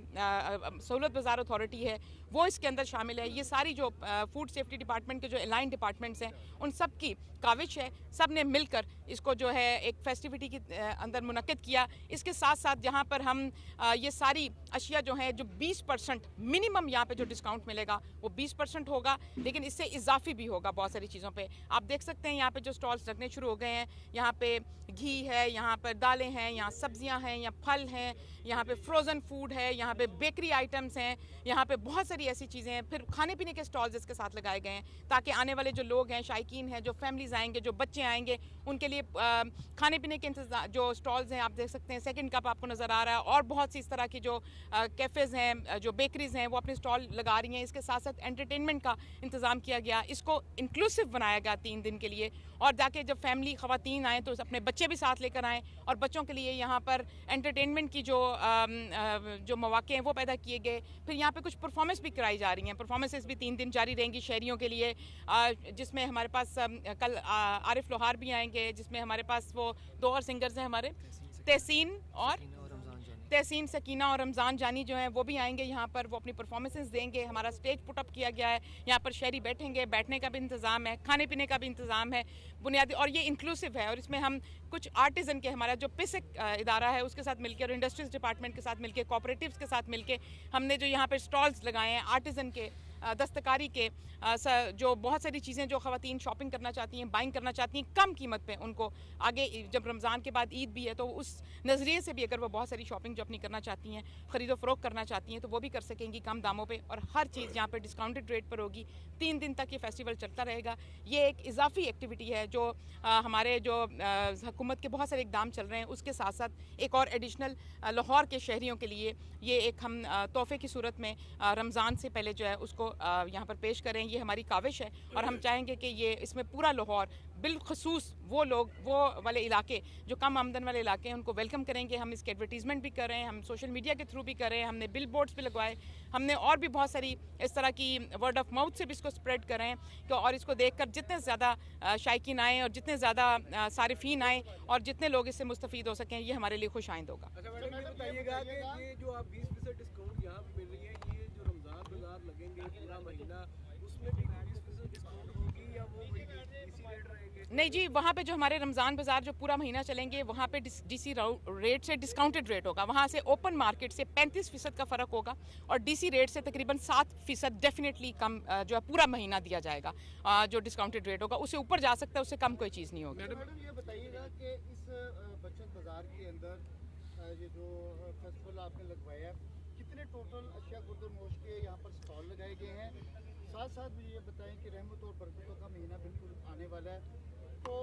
सहूलत बाज़ार अथॉरिटी है, वो इसके अंदर शामिल है। ये सारी जो फूड सेफ्टी डिपार्टमेंट के जो अलाइन डिपार्टमेंट्स हैं उन सब की काविश है, सब ने मिलकर इसको जो है एक फेस्टिविटी के अंदर मुनक्किद किया। इसके साथ साथ जहाँ पर हम ये सारी अशिया जो हैं, जो 20% मिनिमम यहाँ पे जो डिस्काउंट मिलेगा वो 20% होगा, लेकिन इससे इजाफी भी होगा बहुत सारी चीज़ों पे। आप देख सकते हैं यहाँ पे जो स्टॉल्स लगने शुरू हो गए हैं, यहाँ पे घी है, यहाँ पर दालें हैं, यहाँ सब्जियाँ हैं, यहाँ फल हैं, यहाँ पे फ्रोज़न फूड है, यहाँ पे बेकरी आइटम्स हैं, यहाँ पे बहुत सारी ऐसी चीज़ें हैं। फिर खाने पीने के स्टॉल्स इसके साथ लगाए गए हैं ताकि आने वाले जो लोग हैं, शायकीन हैं, जो फैमिलीज़ आएंगे, जो बच्चे आएंगे, उनके लिए खाने पीने के इंतज़ाम जो स्टॉल्स हैं आप देख सकते हैं। सेकंड कप आपको नज़र आ रहा है और बहुत सी इस तरह की जो कैफ़ेज़ हैं, जो बेकरीज़ हैं, वो अपने स्टॉल लगा रही हैं। इसके साथ साथ एंटरटेनमेंट का इंतज़ाम किया गया, इसको इंक्लूसिव बनाया गया 3 दिन के लिए, और जाके जब फैमिली ख़वातीन आएँ तो अपने बच्चे भी साथ लेकर आएँ, और बच्चों के लिए यहाँ पर एंटरटेनमेंट की जो मौक़े हैं वो पैदा किए गए। फिर यहाँ पे कुछ परफॉर्मेंस भी कराई जा रही हैं, परफॉर्मेंसेस भी 3 दिन जारी रहेंगी शहरियों के लिए, जिसमें हमारे पास कल आरिफ लोहार भी आएंगे, जिसमें हमारे पास वो 2 और सिंगर्स हैं हमारे, तहसीन, सकीना और रमज़ान जानी जो हैं वो भी आएंगे यहाँ पर, वो अपनी परफॉर्मेंसेस देंगे। हमारा स्टेज पुट अप किया गया है, यहाँ पर शहरी बैठेंगे, बैठने का भी इंतज़ाम है, खाने पीने का भी इंतज़ाम है बुनियादी, और ये इंक्लूसिव है। और इसमें हम कुछ आर्टिज़न के, हमारा जो पिसिक इदारा है उसके साथ मिलकर और इंडस्ट्रीज़ डिपार्टमेंट के साथ मिलकर, कोऑपरेटिव्स के साथ मिलकर हमने जो यहाँ पर स्टॉल्स लगाए हैं आर्टिज़न के, दस्तकारी के, जो बहुत सारी चीज़ें जो ख़वातीन शॉपिंग करना चाहती हैं, बाइंग करना चाहती हैं कम कीमत पे, उनको आगे जब रमज़ान के बाद ईद भी है तो उस नज़रिए से भी अगर वो बहुत सारी शॉपिंग जो अपनी करना चाहती हैं, ख़रीदो फ़रोख्त करना चाहती हैं, तो वो भी कर सकेंगी कम दामों पे, और हर चीज़ यहाँ पे डिस्काउंटेड रेट पर होगी। 3 दिन तक ये फेस्टिवल चलता रहेगा। ये एक इजाफी एक्टिविटी है जो हमारे जो हुकूमत के बहुत सारे इक़दाम चल रहे हैं, उसके साथ साथ एक और एडिशनल लाहौर के शहरियों के लिए ये एक हम तोहफ़े की सूरत में रमज़ान से पहले जो है उसको यहाँ पर पेश करें। ये हमारी काविश है, और हम चाहेंगे कि ये इसमें पूरा लाहौर, बिलखसूस वो लोग, वो वाले इलाके जो कम आमदन वाले इलाके हैं, उनको वेलकम करेंगे। हम इसके एडवर्टीज़मेंट भी कर रहे हैं, हम सोशल मीडिया के थ्रू भी कर रहे हैं, हमने बिल बोर्ड्स भी लगवाए, हमने और भी बहुत सारी इस तरह की वर्ड ऑफ माउथ से भी इसको स्प्रेड कर रहे हैं कि, और इसको देखकर जितने ज़्यादा शायकीन आएँ और जितने ज़्यादा सारिफीन आएँ और जितने लोग इससे मुस्तफ़ीद हो सकें, ये हमारे लिए खुश आइंद होगा। अच्छा मैडम, ये बताइएगा कि ये जो आप 20% डिस्काउंट यहाँ पे मिल रही है, ये जो रमज़ान बाज़ार लगेंगे पूरा महीना, उसमें भी 20% डिस्काउंट होगी या वो इसी रेट रहेंगे? नहीं जी, वहाँ पे जो हमारे रमज़ान बाज़ार जो पूरा महीना चलेंगे, वहाँ पे डीसी रेट से डिस्काउंटेड रेट होगा। वहाँ से ओपन मार्केट से 35% का फ़र्क होगा, और डीसी रेट से तकरीबन 7% डेफिनेटली कम जो है पूरा महीना दिया जाएगा। जो डिस्काउंटेड रेट होगा उससे ऊपर जा सकता है, उससे कम कोई चीज़ नहीं होगी। मैडम ये बताइएगा कि इस बचत बाज़ार के अंदर ये जो फेस्टिवल आपने लगवाया, कितने टोटल अशिया खुर्द-ओ-नोश के यहाँ पर स्टॉल लगाए गए हैं? साथ साथ भी ये बताएं कि रहमत और बरकतों का महीना बिल्कुल आने वाला है, तो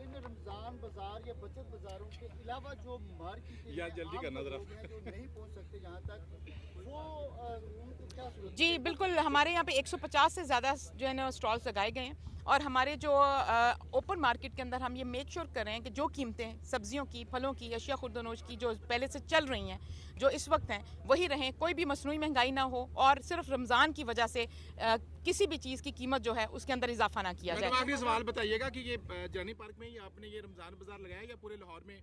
इन रमज़ान बाज़ार या बचत बाज़ारों के अलावा जो मार्केट या जल्दी करना ज़रा जो नहीं पहुँच सकते यहाँ तक, वो उनको क्या सूरत? जी बिल्कुल, हमारे यहाँ पे 150 से ज़्यादा जो है ना स्टॉल्स लगाए गए हैं, और हमारे जो ओपन मार्केट के अंदर हम ये मेक श्योर कर रहे हैं कि जो कीमतें सब्जियों की, फलों की, अशिया खुर्द-ओ-नोश की जो पहले से चल रही हैं, जो इस वक्त हैं, वही रहें, कोई भी मसनूई महंगाई ना हो, और सिर्फ रमज़ान की वजह से किसी भी चीज़ की कीमत जो है उसके अंदर इजाफा ना किया जाए। आप ये सवाल बताइएगा कि ये जानी पार्क में ही आपने ये रमज़ान बाज़ार लगाया या पूरे लाहौर में?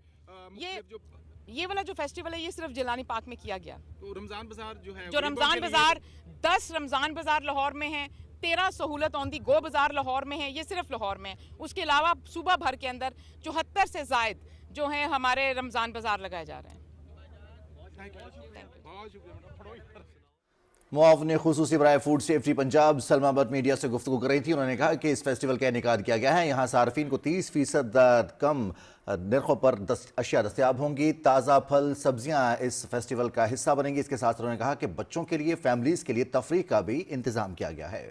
ये वाला जो फेस्टिवल है ये सिर्फ जिलानी पार्क में किया गया। तो रमज़ान बाज़ार जो है, जो रमज़ान बाज़ार 10 रमज़ान बाज़ार लाहौर में हैं, 13 सहूलत ऑन दी गो बाज़ार लाहौर में है, ये सिर्फ लाहौर में है। उसके अलावा सूबा भर के अंदर 74 से ज़ायद जो हैं हमारे रमज़ान बाज़ार लगाए जा रहे हैं। मुआवने खुसूसी बराए food safety Punjab Salma Bhatt media से गुफ्तगू कर रही थी। उन्होंने कहा कि इस फेस्टिवल का इनेकाद किया गया है। यहाँ सार्फिन को 30% कम नरखों पर अशिया दस्तयाब होंगी। ताज़ा फल सब्जियाँ इस फेस्टिवल का हिस्सा बनेंगी। इसके साथ उन्होंने कहा कि बच्चों के लिए, फैमिलीज के लिए तफरीह का भी इंतजाम किया गया है।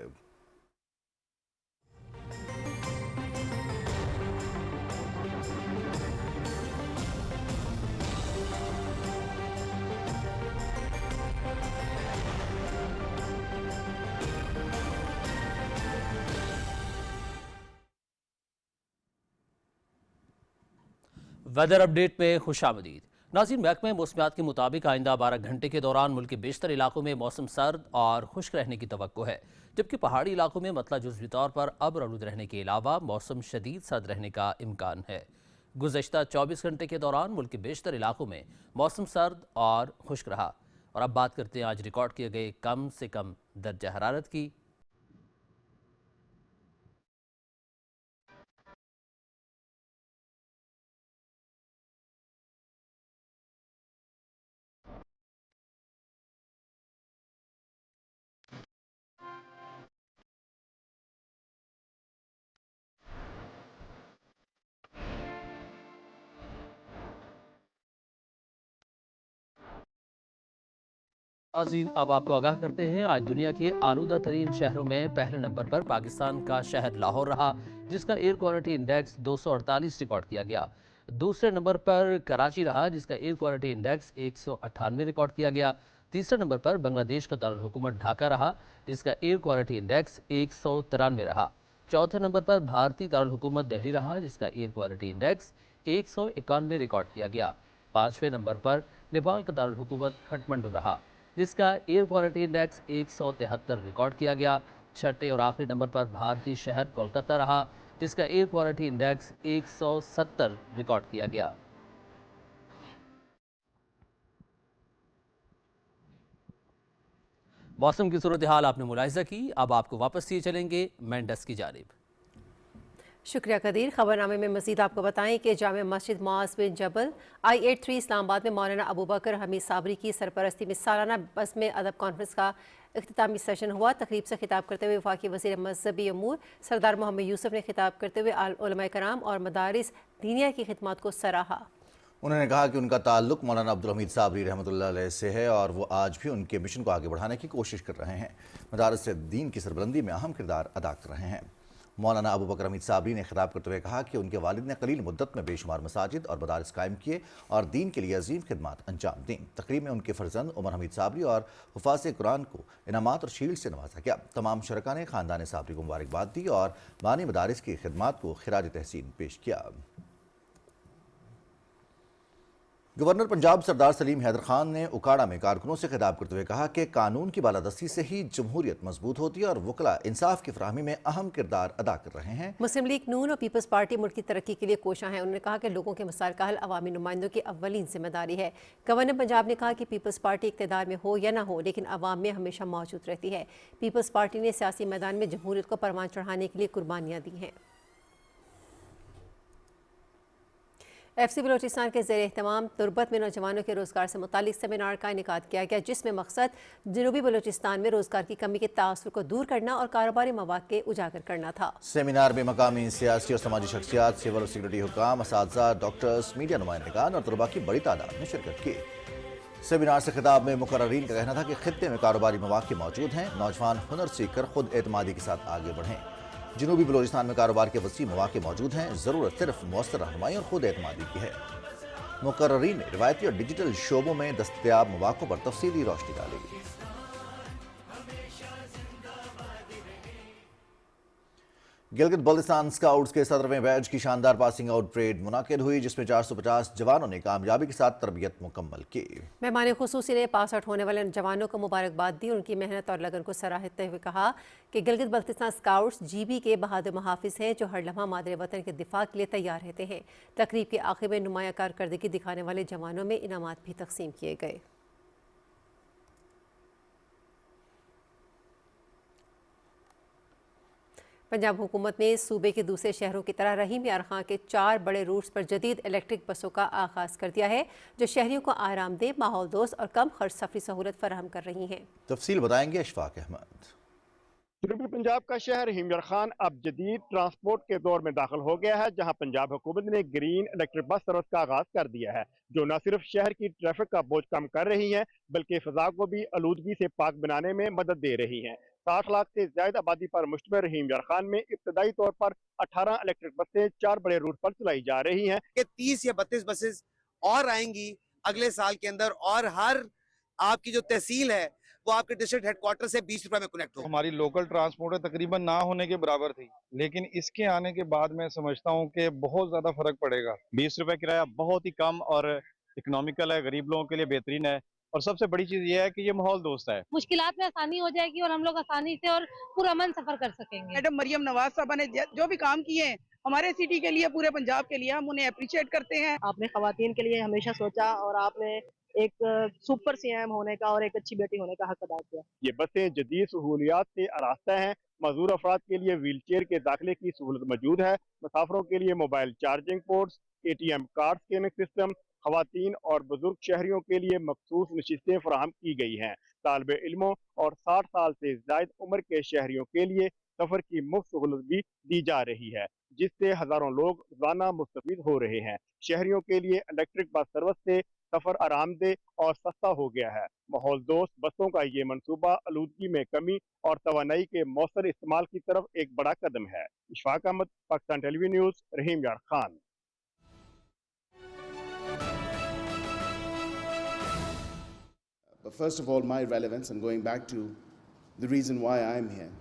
वेदर अपडेट में खुशामदीद। नाज़रीन, महकमे मौसमियात के मुताबिक आइंदा 12 घंटे के दौरान मुल्क के बेशतर इलाकों में मौसम सर्द और खुश्क रहने की तवक्को है, जबकि पहाड़ी इलाकों में मतला जुज़वी तौर पर अब्र आलूद रहने के अलावा मौसम शदीद सर्द रहने का इम्कान है। गुज़श्ता 24 घंटे के दौरान मुल्क के बेशतर इलाकों में मौसम सर्द और खुश्क रहा। और अब बात करते हैं आज रिकॉर्ड किए गए कम से कम दर्जा हरारत की। नाज़रीन, अब आपको आगाह करते हैं आज दुनिया के आलूदा तरीन शहरों में पहले नंबर पर पाकिस्तान का शहर लाहौर रहा, जिसका एयर क्वालिटी इंडेक्स 248 रिकॉर्ड किया गया। दूसरे नंबर पर कराची रहा, जिसका एयर क्वालिटी इंडेक्स 198 रिकॉर्ड किया गया। तीसरे नंबर पर बांग्लादेश का दारुल हुकूमत ढाका रहा, जिसका एयर क्वालिटी इंडेक्स 193 रहा। चौथे नंबर पर भारतीय दारुल हुकूमत दिल्ली रहा, जिसका एयर क्वालिटी इंडेक्स 191 रिकॉर्ड किया गया। पाँचवें नंबर पर नेपाल का दारुल हुकूमत काठमांडू रहा, जिसका एयर क्वालिटी इंडेक्स 173 रिकॉर्ड किया गया। छठे और आखिरी नंबर पर भारतीय शहर कोलकाता रहा, जिसका एयर क्वालिटी इंडेक्स 170 रिकॉर्ड किया गया। मौसम की सूरत हाल आपने मुलाहिजा की। अब आपको वापस लिए चलेंगे मेंडस की जानिब। शुक्रिया कदीर। खबरनामे में मज़ीद आपको बताएं कि जामे मस्जिद मुआज़ बिन जबल I83 इस्लामाबाद में मौलाना अबू बकर हमीद साबरी की सरपरस्ती में सालाना बज़्म अदब कॉन्फ्रेंस का इख्तितामी सेशन हुआ। तकरीब से खिताब करते हुए वफाकी वज़ीर मज़हबी अमूर सरदार मोहम्मद यूसुफ ने खिताब करते हुए उलमाए कराम और मदारिस दीनिया की खिदमत को सराहा। उन्होंने कहा कि उनका ताल्लुक मौलाना अब्दुल हमीद साबरी रहमतुल्लाह अलैह से है और वो आज भी उनके मिशन को आगे बढ़ाने की कोशिश कर रहे हैं। मदारिस दीन की सरबलंदी में अहम किरदार अदा कर रहे हैं। मौलाना अबू बकर हमीद साबरी ने खिताब करते हुए कहा कि उनके वालिद ने कलील मुद्दत में बेशुमार मसाजिद और मदारिस कायम किए और दीन के लिए अजीम खिदमत अंजाम दी। तकरीब में उनके फर्जंद उमर हमीद साबरी और हुफाज़ कुरान को इनामात और शील्ड से नवाजा गया। तमाम शरका ने ख़ानदान साबरी को मुबारकबाद दी और बानी मदारिस की खिदमत को खिराज तहसीन पेश किया। गवर्नर पंजाब सरदार सलीम हैदर खान ने उकाड़ा में कारकुनों से खिताब करते हुए कहा कि कानून की बालादस्ती से ही जमहूरियत मजबूत होती है और वकला इंसाफ की फराहमी में अहम किरदार अदा कर रहे हैं। मुस्लिम लीग नून और पीपल्स पार्टी मुल्क की तरक्की के लिए कोशां है। उन्होंने कहा कि लोगों के मसाइल का हल अवामी नुमाइंदों की अव्वलीन जिम्मेदारी है। गवर्नर पंजाब ने कहा कि पीपल्स पार्टी इक़्तिदार में हो या ना हो, लेकिन अवाम में हमेशा मौजूद रहती है। पीपल्स पार्टी ने सियासी मैदान में जमहूरियत को परवान चढ़ाने के लिए कुर्बानियाँ दी हैं। FC बलोचिस्तान के ज़ेर एहतमाम तुर्बत में नौजवानों के रोज़गार से मुतालिक सेमिनार का इनेकाद किया गया, जिसमें मकसद जनूबी बलोचिस्तान में रोज़गार की कमी के तासुर को दूर करना और कारोबारी मौक़े उजागर करना था। सेमिनार में मकामी सियासी और समाजी शख्सियात, सिविल और सिक्योरिटी हुकाम, असातिज़ा, डॉक्टर्स, मीडिया नुमाइंदगान और तलबा की बड़ी तादाद में शिरकत की। सेमिनार से खिताब में मुकर्ररीन का कहना था कि खित्ते में कारोबारी मौक़े मौजूद हैं। नौजवान हुनर सीख कर खुद एतमादी के साथ आगे बढ़ें। जनूबी बलोचिस्तान में कारोबार के वसी मौक़े मौजूद हैं। ज़रूरत सिर्फ मौसर रहनुमाई और खुद एतमादी की है। मुकर्ररीन ने रिवायती और डिजिटल शोबों में दस्तयाब मौक़ों पर तफसीली रोशनी डाली। गिलगित बल्तिस्तान स्काउट्स के 17वें बैच की शानदार पासिंग आउट परेड मुनाकिद हुई, जिसमें 450 जवानों ने कामयाबी के साथ तरबियत मुकम्मल की। मेहमान खुसूसी ने पास आउट होने वाले जवानों को मुबारकबाद दी। उनकी मेहनत और लगन को सराहते हुए कहा कि गिलगित बल्तिस्तान स्काउट्स GB के बहादुर मुहाफिज हैं, जो हर लम्हा मादरे वतन के दिफा के लिए तैयार रहते हैं। तकरीब के आखिर में नुमाया कारकर्दगी दिखाने वाले जवानों में इनामात भी तकसीम किए गए। पंजाब हुकूमत ने सूबे के दूसरे शहरों की तरह रहीम यार खां के 4 बड़े रूट्स पर जदीद इलेक्ट्रिक बसों का आगाज़ कर दिया है, जो शहरियों को आरामदेह, माहौल दोस्त और कम खर्च सफरी सहूलत फराहम कर रही हैं। तफसील बताएंगे अशफाक अहमद। जनूबी पंजाब का शहर रहीम यार खान अब जदीद ट्रांसपोर्ट के दौर में दाखिल हो गया है, जहां पंजाब हुकूमत ने ग्रीन इलेक्ट्रिक बस सर्विस का आगाज कर दिया है, जो न सिर्फ शहर की ट्रैफिक का बोझ कम कर रही है, बल्कि फिजा को भी आलूदगी से पाक बनाने में मदद दे रही है। 60 लाख से ज्यादा आबादी पर मुश्तमिल रहीम यार खान में इब्तदाई तौर पर 18 इलेक्ट्रिक बसें 4 बड़े रूट पर चलाई जा रही हैं। 30 या 32 बसेस और आएंगी अगले साल के अंदर, और हर आपकी जो तहसील है वो आपके डिस्ट्रिक्ट हेडक्वार्टर से 20 रुपए में कनेक्ट हो। हमारी लोकल ट्रांसपोर्ट तकरीबन ना होने के बराबर थी, लेकिन इसके आने के बाद मैं समझता हूँ कि बहुत ज्यादा फर्क पड़ेगा। 20 रुपए किराया बहुत ही कम और इकोनॉमिकल है, गरीब लोगों के लिए बेहतरीन है, और सबसे बड़ी चीज ये है कि ये माहौल दोस्त है। मुश्किलात में आसानी हो जाएगी और हम लोग आसानी से और पुरअमन सफर कर सकेंगे। मैडम मरियम नवाज साहबा ने जो भी काम किए हैं हमारे सिटी के लिए, पूरे पंजाब के लिए, हम उन्हें अप्रिशिएट करते हैं। आपने खवातीन के लिए हमेशा सोचा और आपने एक सुपर सीएम होने का और एक अच्छी बेटी होने का हक अदा किया। ये बसें जदीद सहूलियात से आरास्ता हैं। मजदूर अफराद के लिए व्हील चेयर के दाखिले की सहूलत मौजूद है। मुसाफिरों के लिए mobile charging ports, ATM card scanning system, खवातीन और बुजुर्ग शहरियों के लिए मखसूस नशिस्तें फराहम की गई हैं। तालिब इल्मों और 60 साल से ज्यादा उम्र के शहरियों के लिए सफर की मुफ्त सहूलत भी दी जा रही है, जिससे हजारों लोग रोजाना मुस्तफीद हो रहे हैं। शहरियों के लिए इलेक्ट्रिक बस सर्विस से सफर आरामदेह और सस्ता हो गया है। माहौल दोस्त बसों का ये मंसूबा आलूदगी में कमी और तवानाई के मौसर इस्तेमाल की तरफ एक बड़ा कदम है। इशफाक अहमद, पाकिस्तान टेलीविजन न्यूज, रहीम यार Khan. But first of all, my relevance, and going back to the reason why I'm here.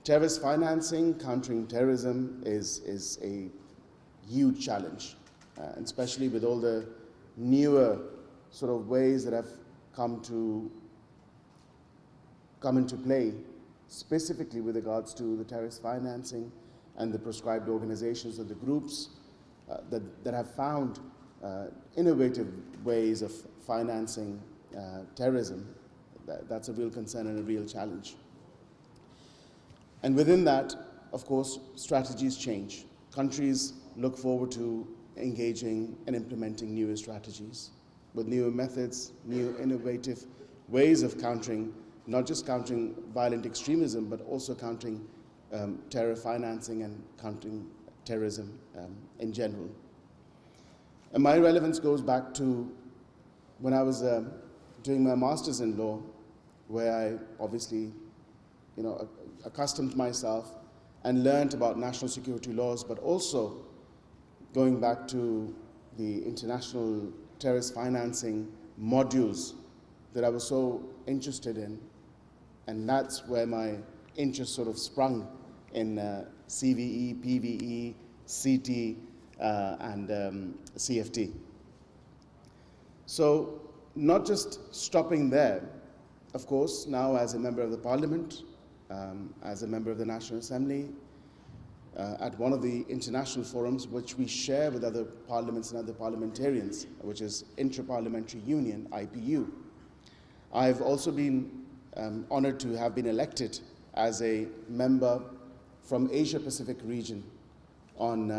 Terrorist financing, countering terrorism is a huge challenge, and especially with all the newer sort of ways that have come into play, specifically with regards to the terrorist financing and the proscribed organizations and the groups that have found innovative ways of financing terrorism. That's a real concern and a real challenge. And within that, of course, strategies change. Countries look forward to engaging and implementing newer strategies with newer methods, new innovative ways of countering, not just countering violent extremism, but also countering terror financing and countering terrorism in general. And my relevance goes back to when I was doing my master's in law, where I obviously, accustomed myself and learned about national security laws, but also going back to the international terrorist financing modules that I was so interested in. And that's where my interest sort of sprung in CVE, PVE, CT, and CFT. So not just stopping there, of course, now as a member of the parliament, as a member of the National Assembly, at one of the international forums which we share with other parliaments and other parliamentarians, which is Inter-Parliamentary Union, IPU. I've also been honored to have been elected as a member from Asia Pacific region on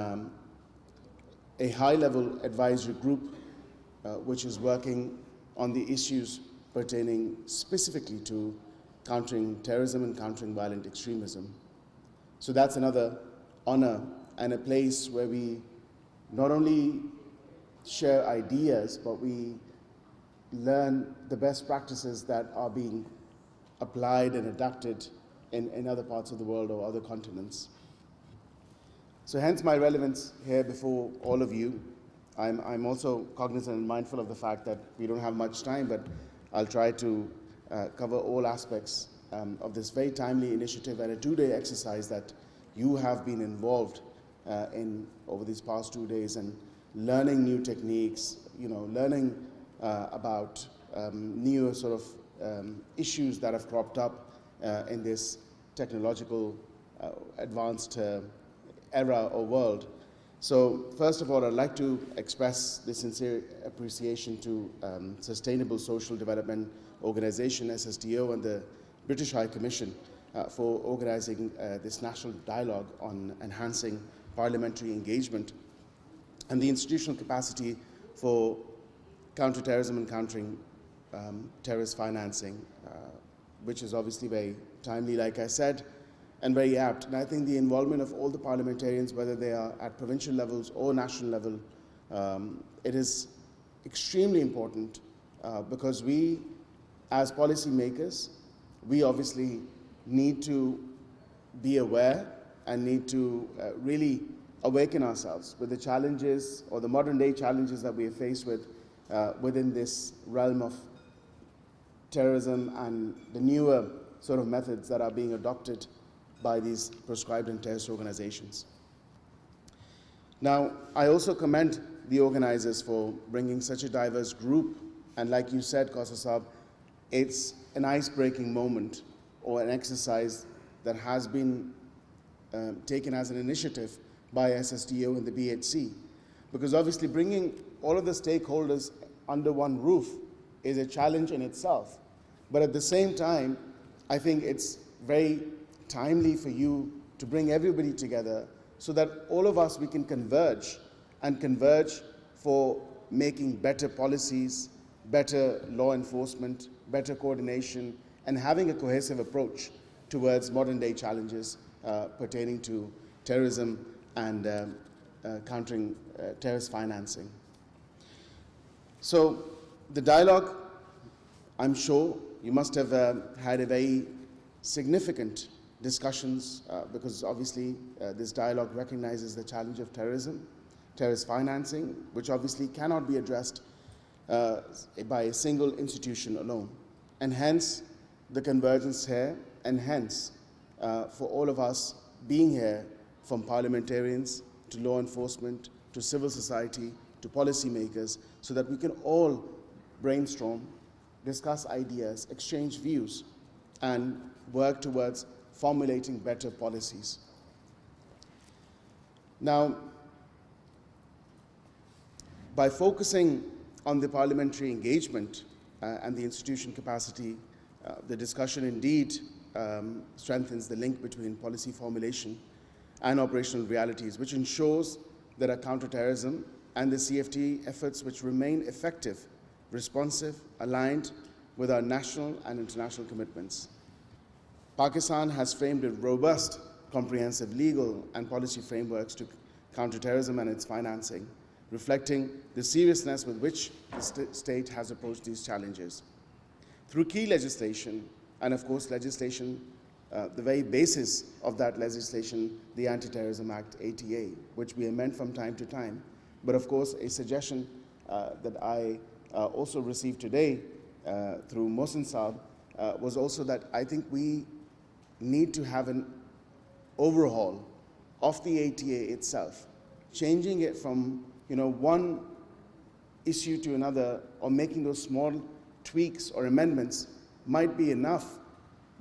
a high-level advisory group which is working on the issues pertaining specifically to countering terrorism and countering violent extremism. So that's another honor and a place where we not only share ideas, but we learn the best practices that are being applied and adapted in other parts of the world or other continents. So hence my relevance here before all of you. I'm also cognizant and mindful of the fact that we don't have much time, but I'll try to cover all aspects of this very timely initiative and a 2-day exercise that you have been involved in over these past 2 days, and learning new techniques, learning about new sort of issues that have cropped up in this technological advanced era or world. So first of all, I'd like to express the sincere appreciation to Sustainable Social Development Organization, SSDO, and the British High Commission for organizing this national dialogue on enhancing parliamentary engagement and the institutional capacity for counterterrorism and countering terrorist financing, which is obviously very timely, like I said, and very apt. And I think the involvement of all the parliamentarians, whether they are at provincial levels or national level, it is extremely important because we, as policymakers, we obviously need to be aware and need to really awaken ourselves with the challenges or the modern day challenges that we are faced with within this realm of terrorism and the newer sort of methods that are being adopted by these proscribed and terrorist organizations. Now, I also commend the organizers for bringing such a diverse group, and like you said, Kausa Saab, it's an ice-breaking moment or an exercise that has been taken as an initiative by SSDO and the BHC, because obviously bringing all of the stakeholders under one roof is a challenge in itself. But at the same time, I think it's very timely for you to bring everybody together so that all of us, we can converge and converge for making better policies, better law enforcement, better coordination, and having a cohesive approach towards modern day challenges pertaining to terrorism and countering terrorist financing. So the dialogue, I'm sure you must have had a very significant discussions because obviously this dialogue recognizes the challenge of terrorism, terrorist financing, which obviously cannot be addressed by a single institution alone. And hence the convergence here, and hence for all of us being here, from parliamentarians to law enforcement to civil society to policymakers, so that we can all brainstorm, discuss ideas, exchange views, and work towards formulating better policies. Now, by focusing on the parliamentary engagement and the institution capacity, the discussion indeed strengthens the link between policy formulation and operational realities, which ensures that our counterterrorism and the CFT efforts which remain effective, responsive, aligned with our national and international commitments. Pakistan has framed a robust, comprehensive legal and policy frameworks to counter terrorism and its financing, reflecting the seriousness with which the state has approached these challenges. Through key legislation, and of course legislation, the very basis of that legislation, the Anti-Terrorism Act, ATA, which we amend from time to time. But of course, a suggestion that I also received today through Mohsin Saab was also that I think we need to have an overhaul of the ATA itself, changing it from one issue to another, or making those small tweaks or amendments might be enough,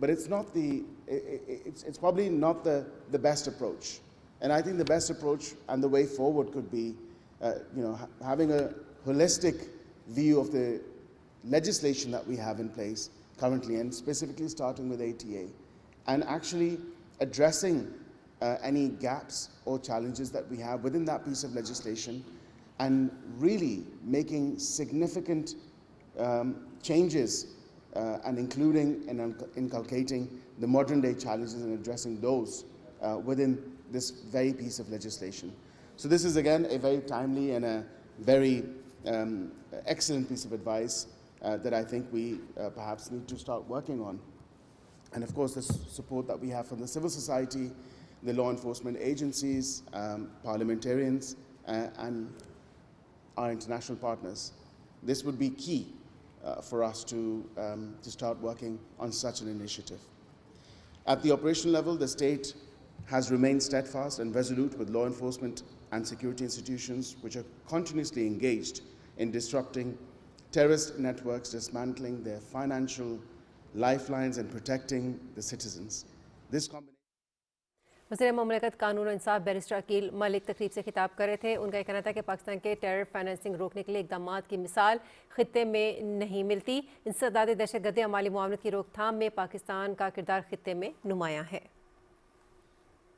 but it's not it's probably not the best approach. And I think the best approach and the way forward could be having a holistic view of the legislation that we have in place currently, and specifically starting with ATA, and actually addressing any gaps or challenges that we have within that piece of legislation, and really making significant changes and including and inculcating the modern day challenges and addressing those within this very piece of legislation. So this is again a very timely and a very excellent piece of advice that I think we perhaps need to start working on. And of course, the support that we have from the civil society, the law enforcement agencies, parliamentarians, and our international partners. This would be key for us to start working on such an initiative. At the operational level, the state has remained steadfast and resolute with law enforcement and security institutions which are continuously engaged in disrupting terrorist networks, dismantling their financial lifelines, and protecting the citizens. This combination वज़ीर मुमलिकत कानून और इंसाफ barrister Aqeel Malik तकरीब से खिताब कर रहे थे। उनका कहना था कि पाकिस्तान के टेरर फाइनेंसिंग रोकने के लिए इकदामात की मिसाल खित्ते में नहीं मिलती। इंसदाद दहशतगर्दी अमाली मुआवनत की रोकथाम में पाकिस्तान का किरदार खित्ते में नुमायां है।